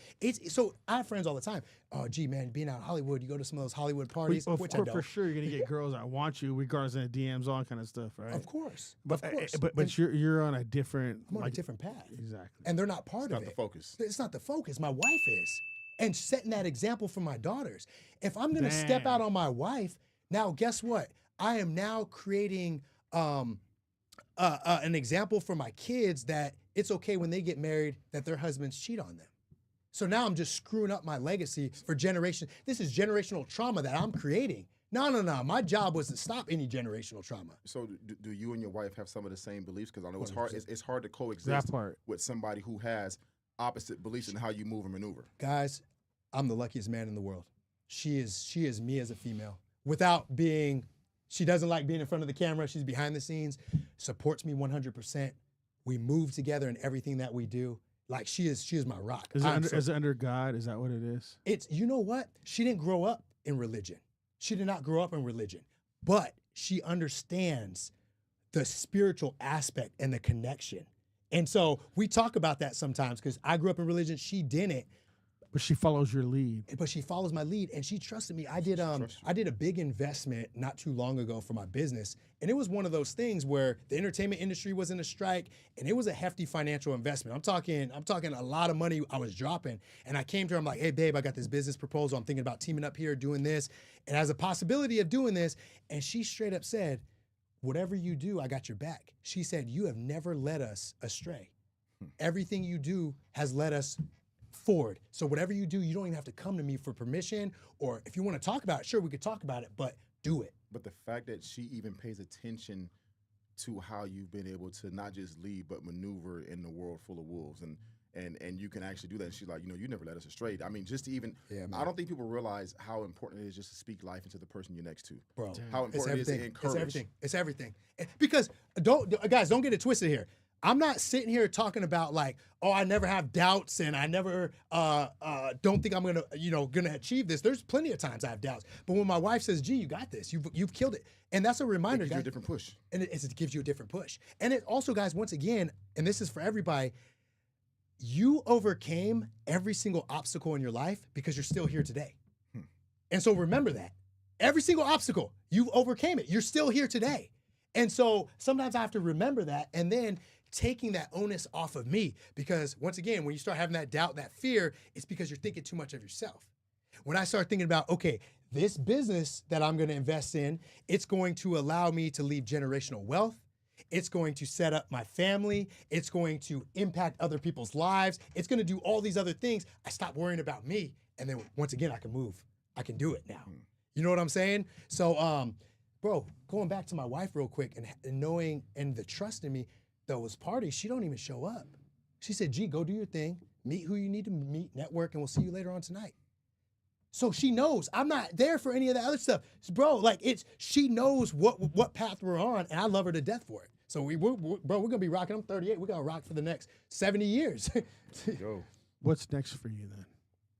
Speaker 3: So I have friends all the time. Oh, gee, man, being out in Hollywood, you go to some of those Hollywood parties, which I don't.
Speaker 1: For sure, you're gonna get girls that want you, regardless of the DMs, all that kind of stuff, right?
Speaker 3: Of course,
Speaker 1: but you're on a different.
Speaker 3: I'm on a different path.
Speaker 1: Exactly.
Speaker 3: And they're not part of it.
Speaker 2: Not the focus.
Speaker 3: It's not the focus. My wife is, and setting that example for my daughters. If I'm gonna step out on my wife, now guess what? I am now creating an example for my kids that it's okay when they get married that their husbands cheat on them. So now I'm just screwing up my legacy for generations. This is generational trauma that I'm creating. No. My job was to stop any generational trauma.
Speaker 2: So do you and your wife have some of the same beliefs? Because I know it's
Speaker 3: 100%.
Speaker 2: hard. It's hard to coexist with somebody who has opposite beliefs in how you move and maneuver.
Speaker 3: Guys, I'm the luckiest man in the world. She is me as a female. Without being, she doesn't like being in front of the camera. She's behind the scenes, supports me 100%. We move together in everything that we do. Like she is my rock.
Speaker 1: Is it under God? Is that what it is?
Speaker 3: It's, you know what? She didn't grow up in religion. She did not grow up in religion, but she understands the spiritual aspect and the connection. And so we talk about that sometimes because I grew up in religion. She didn't.
Speaker 1: But she follows your lead.
Speaker 3: But she follows my lead, and she trusted me. I did a big investment not too long ago for my business, and it was one of those things where the entertainment industry was in a strike, and it was a hefty financial investment. I'm talking a lot of money I was dropping, and I came to her. I'm like, hey, babe, I got this business proposal. I'm thinking about teaming up here, doing this, and has a possibility of doing this. And she straight up said, whatever you do, I got your back. She said, you have never led us astray. Everything you do has led us forward. So whatever you do, you don't even have to come to me for permission, or if you want to talk about it, sure, we could talk about it, but do it.
Speaker 2: But the fact that she even pays attention to how you've been able to not just lead, but maneuver in the world full of wolves, and you can actually do that. And she's like, you never led us astray. I mean, just to even, I don't think people realize how important it is just to speak life into the person you're next to.
Speaker 3: Bro,
Speaker 2: how important it is to encourage.
Speaker 3: It's everything. Because guys, don't get it twisted here. I'm not sitting here talking about like, oh, I never have doubts and I never don't think I'm gonna achieve this. There's plenty of times I have doubts. But when my wife says, gee, you got this, you've killed it. And that's a reminder,
Speaker 2: It gives
Speaker 3: guys.
Speaker 2: you a different push.
Speaker 3: And it gives you a different push. And it also, guys, once again, and this is for everybody, you overcame every single obstacle in your life because you're still here today. And so remember that. Every single obstacle, you overcame it. You're still here today. And so sometimes I have to remember that, and then taking that onus off of me, because once again, when you start having that doubt, that fear, it's because you're thinking too much of yourself. When I start thinking about, okay, this business that I'm going to invest in, it's going to allow me to leave generational wealth. It's going to set up my family. It's going to impact other people's lives. It's going to do all these other things. I stop worrying about me. And then once again, I can move. I can do it now. You know what I'm saying? So, bro, going back to my wife real quick and knowing and the trust in me, those parties, she don't even show up. She said, gee, go do your thing, meet who you need to meet, network, and we'll see you later on tonight. So she knows I'm not there for any of that other stuff. Bro, like she knows what path we're on, and I love her to death for it. So we're gonna be rocking. I'm 38. We're gonna rock for the next 70 years.
Speaker 2: Go.
Speaker 1: What's next for you then?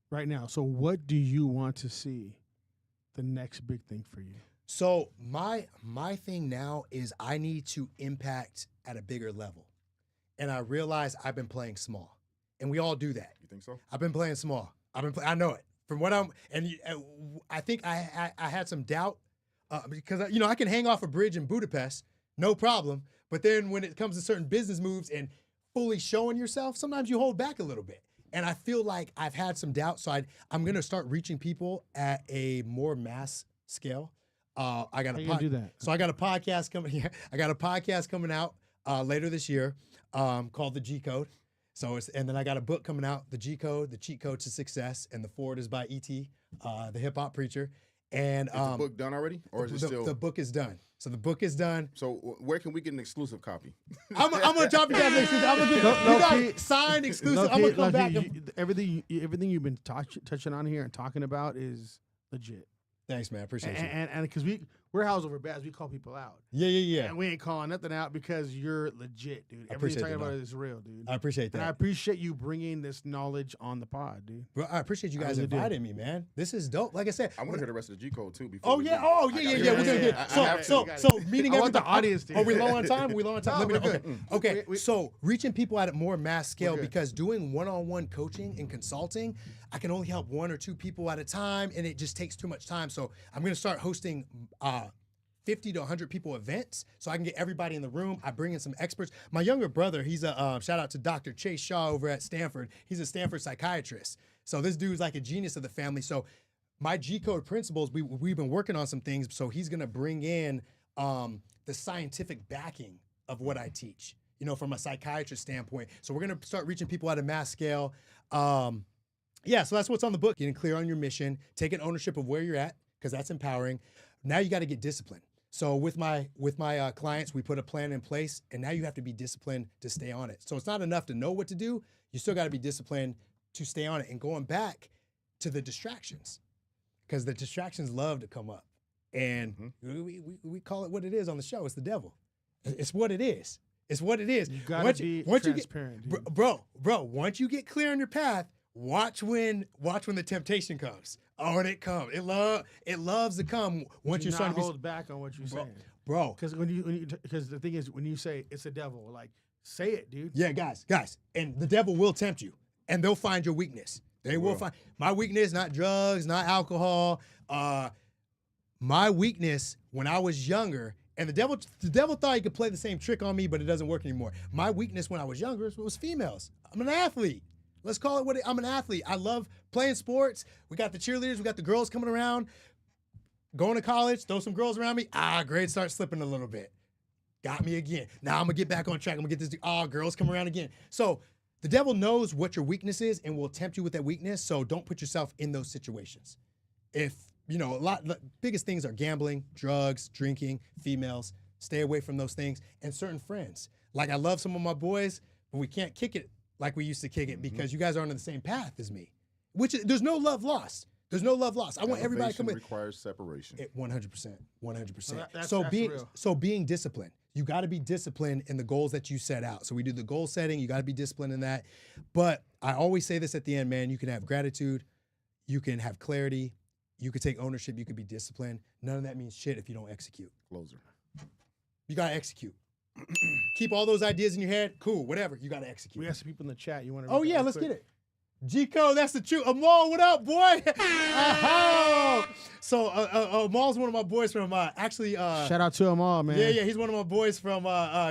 Speaker 1: Right now. So what do you want to see the next big thing for you?
Speaker 3: So my thing now is I need to impact at a bigger level. And I realize I've been playing small. And we all do that.
Speaker 2: You think so?
Speaker 3: I've been playing small. I know it. From what I think I had some doubt because I can hang off a bridge in Budapest, no problem. But then when it comes to certain business moves and fully showing yourself, sometimes you hold back a little bit. And I feel like I've had some doubt. So I'm going to start reaching people at a more mass scale. I got
Speaker 1: How you gonna do that?
Speaker 3: So I got a podcast coming here. I got a podcast coming out later this year called The G Code. So and then I got a book coming out, The G Code, The Cheat Code to Success, and the forward is by E.T., the hip hop preacher. And
Speaker 2: is the book done already, or is it still?
Speaker 3: The book is done. So the book is done.
Speaker 2: So where can we get an exclusive copy?
Speaker 3: I'm gonna drop you guys an exclusive. I'm gonna get you guys signed exclusive. I'm gonna come back.
Speaker 1: Everything you've been touching on here and talking about is legit.
Speaker 3: Thanks, man. I appreciate you.
Speaker 1: And because we're Howls over Baaz, we call people out.
Speaker 3: Yeah.
Speaker 1: And we ain't calling nothing out because you're legit, dude. Everything you're talking about is real, dude.
Speaker 3: I appreciate that.
Speaker 1: And I appreciate you bringing this knowledge on the pod, dude.
Speaker 3: Bro, I appreciate you guys inviting me, man. This is dope. Like I said,
Speaker 2: I want to hear the rest of the G Code too.
Speaker 3: Oh yeah. We're gonna get so meeting
Speaker 1: I
Speaker 3: everybody.
Speaker 1: want the audience to.
Speaker 3: Are we low on time? Let me know. Okay.
Speaker 1: We-
Speaker 3: So reaching people at a more mass scale, because doing one-on-one coaching and consulting, I can only help 1 or 2 people at a time, and it just takes too much time. So I'm gonna start hosting 50 to 100 people events, so I can get everybody in the room. I bring in some experts. My younger brother, he's a shout out to Dr. Chase Shaw over at Stanford. He's a Stanford psychiatrist. So this dude's like a genius of the family. So my G Code principles, we've been working on some things. So he's gonna bring in the scientific backing of what I teach, from a psychiatrist standpoint. So we're gonna start reaching people at a mass scale. Yeah, so that's what's on the book. Getting clear on your mission, taking ownership of where you're at, because that's empowering. Now you got to get disciplined. So with my clients, we put a plan in place, and now you have to be disciplined to stay on it. So it's not enough to know what to do. You still got to be disciplined to stay on it. And going back to the distractions, because the distractions love to come up. And we call it what it is on the show. It's the devil. It's what it is. It's what it is.
Speaker 1: You got to be transparent, dude.
Speaker 3: Bro, once you get clear on your path, watch when the temptation comes. Oh, and it comes. It loves to come once you're starting to
Speaker 1: hold back on what you're saying,
Speaker 3: bro.
Speaker 1: Because because the thing is, when you say it's a devil, like say it, dude.
Speaker 3: Yeah, guys, and the devil will tempt you, and they'll find your weakness. They will find my weakness, not drugs, not alcohol. My weakness when I was younger, and the devil thought he could play the same trick on me, but it doesn't work anymore. My weakness when I was younger was females. I'm an athlete. Let's call it I'm an athlete. I love playing sports. We got the cheerleaders. We got the girls coming around. Going to college, throw some girls around me. Grades start slipping a little bit. Got me again. Now I'm going to get back on track. I'm going to get this. Girls come around again. So the devil knows what your weakness is and will tempt you with that weakness. So don't put yourself in those situations. If, the biggest things are gambling, drugs, drinking, females. Stay away from those things. And certain friends. Like I love some of my boys, but we can't kick it like we used to kick it because you guys aren't on the same path as me. There's no love lost. There's no love lost. I want everybody to come in.
Speaker 2: Requires separation.
Speaker 3: 100%. 100%.
Speaker 1: That's
Speaker 3: Being disciplined. You got to be disciplined in the goals that you set out. So we do the goal setting. You got to be disciplined in that. But I always say this at the end, man. You can have gratitude. You can have clarity. You can take ownership. You can be disciplined. None of that means shit if you don't execute.
Speaker 2: Closer.
Speaker 3: You got to execute. Keep all those ideas in your head. Cool, whatever. You got to execute.
Speaker 1: We have some people in the chat. You want to?
Speaker 3: Oh yeah, let's get it. G-Code, that's the truth. Amal, what up, boy? So Amal's one of my boys from
Speaker 1: shout out to Amal, man.
Speaker 3: Yeah, he's one of my boys from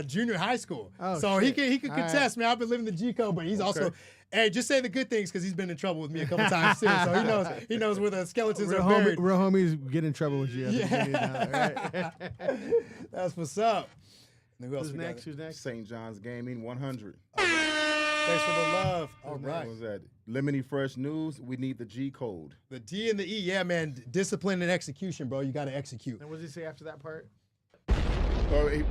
Speaker 3: junior high school.
Speaker 1: Oh,
Speaker 3: so
Speaker 1: shit.
Speaker 3: he could contest, man. I've been living the G-Code, but he's also. Hey, just say the good things because he's been in trouble with me a couple times too. So he knows where the skeletons are buried.
Speaker 1: Real homies get in trouble with you.
Speaker 3: Yeah. That's what's up.
Speaker 1: Who's next?
Speaker 2: St. John's Gaming 100.
Speaker 3: Thanks for the love. All right.
Speaker 2: What was that? Lemony Fresh News. We need the G Code.
Speaker 3: The D and the E. Yeah, man. Discipline and execution, bro. You got to execute.
Speaker 1: And what does he say after that part?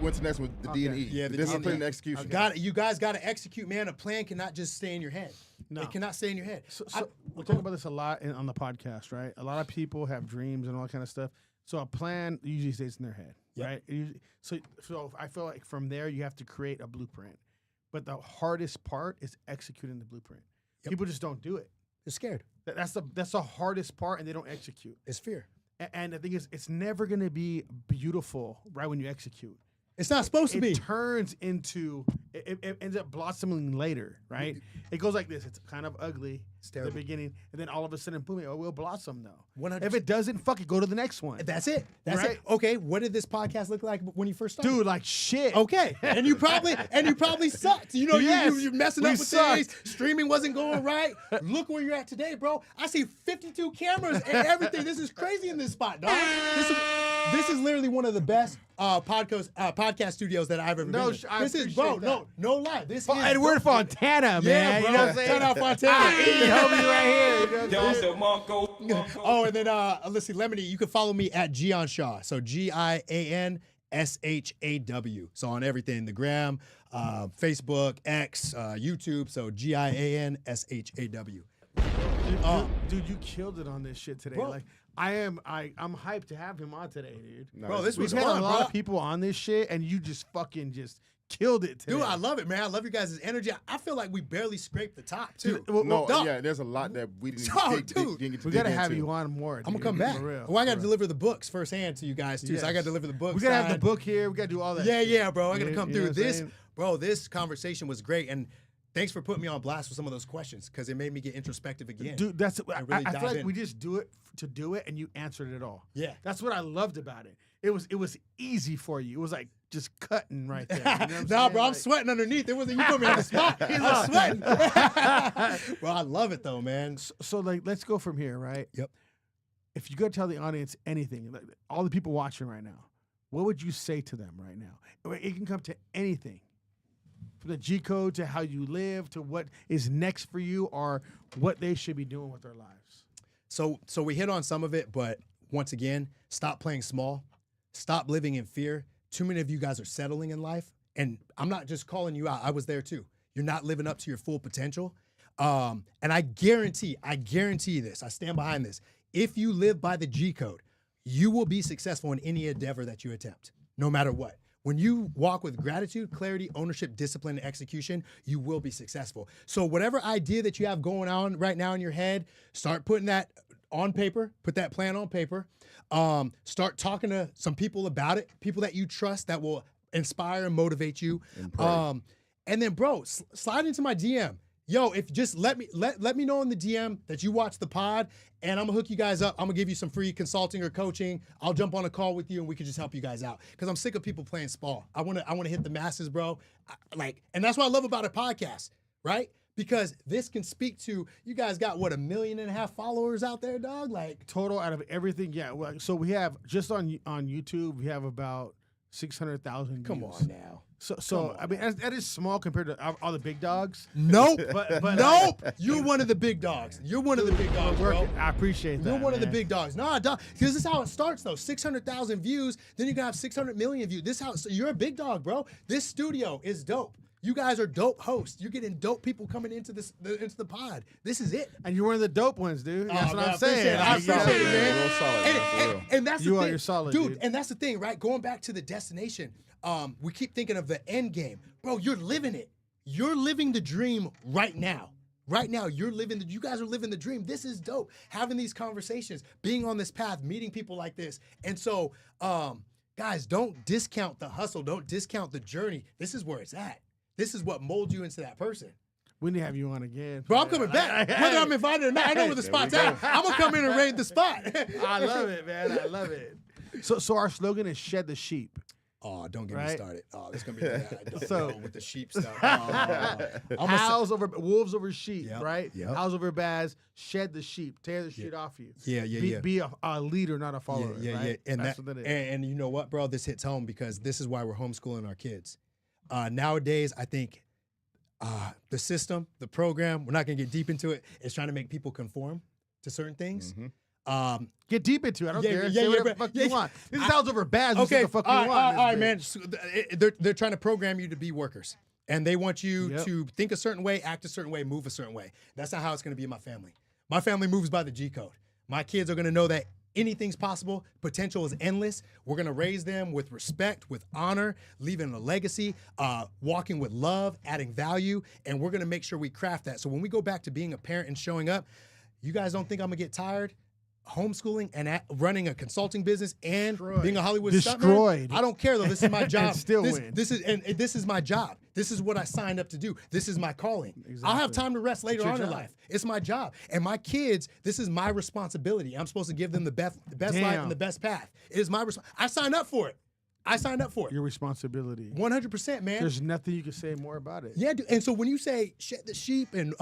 Speaker 2: What's next with the D and E?
Speaker 3: Yeah,
Speaker 2: the discipline and execution.
Speaker 3: You guys got to execute, man. A plan cannot just stay in your head. No. It cannot stay in your head.
Speaker 1: So we'll talk about this a lot on the podcast, right? A lot of people have dreams and all that kind of stuff. So a plan usually stays in their head, right? So I feel like from there you have to create a blueprint. But the hardest part is executing the blueprint. Yep. People just don't do it.
Speaker 3: They're scared.
Speaker 1: That's the hardest part, and they don't execute.
Speaker 3: It's fear.
Speaker 1: And the thing is, it's never going to be beautiful right when you execute.
Speaker 3: It's not supposed to be.
Speaker 1: It ends up blossoming later, right? It goes like this. It's kind of ugly, at the beginning, and then all of a sudden, boom, it will blossom though.
Speaker 3: 100%.
Speaker 1: If it doesn't, fuck it, go to the next one.
Speaker 3: That's it. That's
Speaker 1: Right?
Speaker 3: it. Okay, what did this podcast look like when you first started?
Speaker 1: Dude, like shit.
Speaker 3: Okay, and you probably sucked. You know,
Speaker 1: Yes,
Speaker 3: you're messing
Speaker 1: we
Speaker 3: up with
Speaker 1: sucked.
Speaker 3: things. Streaming wasn't going right. Look where you're at today, bro. I see 52 cameras and everything. This is crazy in this spot, dog. This is literally one of the best podcast studios that I've ever been in.
Speaker 1: I
Speaker 3: This is, bro,
Speaker 1: appreciate
Speaker 3: no lie. This is
Speaker 1: Edward Fontana, man.
Speaker 3: Yeah, bro.
Speaker 1: You know what I'm saying?
Speaker 3: Shout out Fontana.
Speaker 1: He helped me right here. You know what I'm saying?
Speaker 3: Oh, and then let's see, Lemony, you can follow me at Gian Shaw. So GIANSHAW. So on everything, the gram, Facebook, X, YouTube. So GIANSHAW.
Speaker 1: Dude, you killed it on this shit today.
Speaker 3: Bro.
Speaker 1: Like I'm hyped to have him on today, dude.
Speaker 3: Bro, this
Speaker 1: We've
Speaker 3: was
Speaker 1: had
Speaker 3: fun,
Speaker 1: a lot
Speaker 3: bro.
Speaker 1: of people on this shit, and you just fucking killed it today.
Speaker 3: Dude, I love it, man. I love your guys' energy. I feel like we barely scraped the top, too.
Speaker 1: Well,
Speaker 2: No,
Speaker 3: dog.
Speaker 2: yeah, there's a lot that we didn't
Speaker 3: Oh,
Speaker 2: get
Speaker 3: dude.
Speaker 2: to
Speaker 1: we gotta have you on more.
Speaker 3: I'm gonna
Speaker 1: dude,
Speaker 3: come back.
Speaker 1: For real.
Speaker 3: Well, I gotta deliver the books firsthand to you guys too. So I
Speaker 1: Yes.
Speaker 3: gotta deliver the books.
Speaker 1: We gotta have the
Speaker 3: signed.
Speaker 1: book here. We gotta do all that.
Speaker 3: Yeah, bro. I gotta
Speaker 1: You
Speaker 3: come
Speaker 1: know
Speaker 3: through.
Speaker 1: what I'm
Speaker 3: This,
Speaker 1: saying?
Speaker 3: bro, this conversation was great, and thanks for putting me on blast with some of those questions because it made me get introspective again.
Speaker 1: Dude, that's
Speaker 3: really
Speaker 1: I
Speaker 3: dive
Speaker 1: feel like
Speaker 3: in.
Speaker 1: we just do it to do it, and you answered it all.
Speaker 3: Yeah.
Speaker 1: That's what I loved about it. It was easy for you. It was like just cutting right there. You know what I'm
Speaker 3: Nah,
Speaker 1: saying?
Speaker 3: bro, I'm
Speaker 1: Like,
Speaker 3: sweating underneath. It wasn't you put me on the spot. I'm sweating. Bro, I love it though, man.
Speaker 1: So like, let's go from here, right?
Speaker 3: Yep.
Speaker 1: If you go tell the audience anything, like, all the people watching right now, what would you say to them right now? It can come to anything, from the G code to how you live to what is next for you or what they should be doing with their lives.
Speaker 3: So we hit on some of it, but once again, stop playing small. Stop living in fear. Too many of you guys are settling in life. And I'm not just calling you out. I was there too. You're not living up to your full potential. And I guarantee this. I stand behind this. If you live by the G code, you will be successful in any endeavor that you attempt, no matter what. When you walk with gratitude, clarity, ownership, discipline, and execution, you will be successful. So whatever idea that you have going on right now in your head, start putting that on paper, put that plan on paper. Start talking to some people about it, people that you trust that will inspire and motivate you. And then, bro, slide into my DM. Yo, if just let me know in the DM that you watch the pod, and I'm gonna hook you guys up. I'm gonna give you some free consulting or coaching. I'll jump on a call with you, and we can just help you guys out. Because I'm sick of people playing small. I wanna hit the masses, bro. And that's what I love about a podcast, right? Because this can speak to you guys. Got what, 1.5 million followers out there, dog? Like
Speaker 1: Total out of everything, yeah. Well, so we have just on YouTube, we have about 600,000 views.
Speaker 3: come on now.
Speaker 1: So I mean, that is small compared to all the big dogs.
Speaker 3: Nope.
Speaker 1: But
Speaker 3: Nope. You're one of the big dogs. You're one of the big dogs, bro.
Speaker 1: I appreciate that.
Speaker 3: You're one of the
Speaker 1: man.
Speaker 3: big dogs. Nah, dog. Because this is how it starts, though. 600,000 views. Then you can have 600 million views. So you're a big dog, bro. This studio is dope. You guys are dope hosts. You're getting dope people coming into the pod. This is it.
Speaker 1: And you're one of the dope ones, dude. That's what I'm saying.
Speaker 3: I appreciate it, man.
Speaker 2: Real solid, man, for real.
Speaker 3: And that's the
Speaker 1: You are,
Speaker 3: thing.
Speaker 1: you're solid,
Speaker 3: dude.
Speaker 1: dude.
Speaker 3: And that's the thing, right? Going back to the destination, we keep thinking of the end game. Bro, you're living it. You're living the dream right now. Right now, you guys are living the dream. This is dope. Having these conversations, being on this path, meeting people like this. And so, guys, don't discount the hustle. Don't discount the journey. This is where it's at. This is what molds you into that person.
Speaker 1: We need to have you on again.
Speaker 3: Bro, I'm coming back. Whether I'm invited or not, I know where the spot's at. I'm going to come in and raid the spot.
Speaker 1: I love it, man. I love it. So our slogan is "Shed the sheep."
Speaker 3: Oh, don't get me
Speaker 1: Right?
Speaker 3: started. Oh, this is going to be bad. I don't
Speaker 1: So-
Speaker 3: know with the sheep stuff. I'm
Speaker 1: Howls over wolves over sheep,
Speaker 3: Yep,
Speaker 1: right?
Speaker 3: yep.
Speaker 1: Howls over Baaz. Shed the sheep. Tear the shit off you.
Speaker 3: Yeah.
Speaker 1: Be a leader, not a follower.
Speaker 3: Yeah.
Speaker 1: right?
Speaker 3: And
Speaker 1: That's
Speaker 3: that,
Speaker 1: what it is.
Speaker 3: and you know what, bro? This hits home because this is why we're homeschooling our kids. Nowadays, I think the system, the program, we're not going to get deep into it, is trying to make people conform to certain things.
Speaker 1: Get deep into it. I don't
Speaker 3: Yeah,
Speaker 1: care.
Speaker 3: yeah,
Speaker 1: Say whatever
Speaker 3: yeah,
Speaker 1: the fuck
Speaker 3: yeah.
Speaker 1: you want. This is Howls over Baaz.
Speaker 3: Okay,
Speaker 1: What the fuck you want?
Speaker 3: all
Speaker 1: this
Speaker 3: right,
Speaker 1: bitch.
Speaker 3: man. So, they're trying to program you to be workers. And they want you
Speaker 1: Yep.
Speaker 3: to think a certain way, act a certain way, move a certain way. That's not how it's going to be in my family. My family moves by the G code. My kids are going to know that anything's possible. Potential is endless. We're going to raise them with respect, with honor, leaving a legacy, walking with love, adding value, and we're going to make sure we craft that. So when we go back to being a parent and showing up, you guys don't think I'm going to get tired? homeschooling and running a consulting business and being a Hollywood
Speaker 1: Destroyed.
Speaker 3: stuntman. I don't care though. This is my job.
Speaker 1: And still
Speaker 3: this,
Speaker 1: win.
Speaker 3: This is my job. This is what I signed up to do. This is my calling. I'll have time to rest later on in life. It's my job. And my kids, this is my responsibility. I'm supposed to give them the best life and the best path. It is my I signed up for it.
Speaker 1: Your responsibility.
Speaker 3: 100%, man.
Speaker 1: There's nothing you can say more about it.
Speaker 3: Yeah, dude. And so when you say shed the sheep and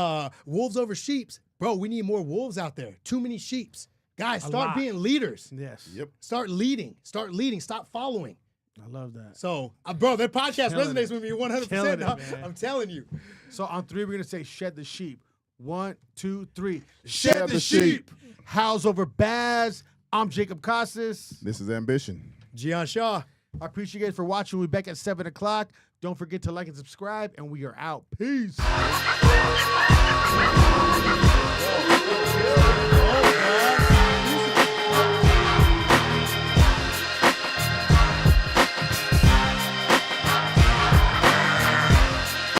Speaker 3: wolves over sheeps, bro, we need more wolves out there. Too many sheeps. Guys, start being leaders.
Speaker 1: Yes.
Speaker 2: Yep.
Speaker 3: Start leading. Stop following.
Speaker 1: I love that.
Speaker 3: So, bro, that podcast
Speaker 1: Killing
Speaker 3: resonates
Speaker 1: it.
Speaker 3: with me 100%.
Speaker 1: Killing it,
Speaker 3: dog.
Speaker 1: man.
Speaker 3: I'm telling you.
Speaker 1: So on 3, we're gonna say shed the sheep. 1, 2, 3.
Speaker 2: Shed
Speaker 1: Shed
Speaker 2: the
Speaker 1: the
Speaker 2: sheep.
Speaker 1: sheep. Howls over Baaz. I'm Jacob Casas.
Speaker 2: This is ambition.
Speaker 3: Gian Shaw.
Speaker 1: I appreciate you guys for watching. We'll be back at 7 o'clock. Don't forget to like and subscribe, and we are out. Peace.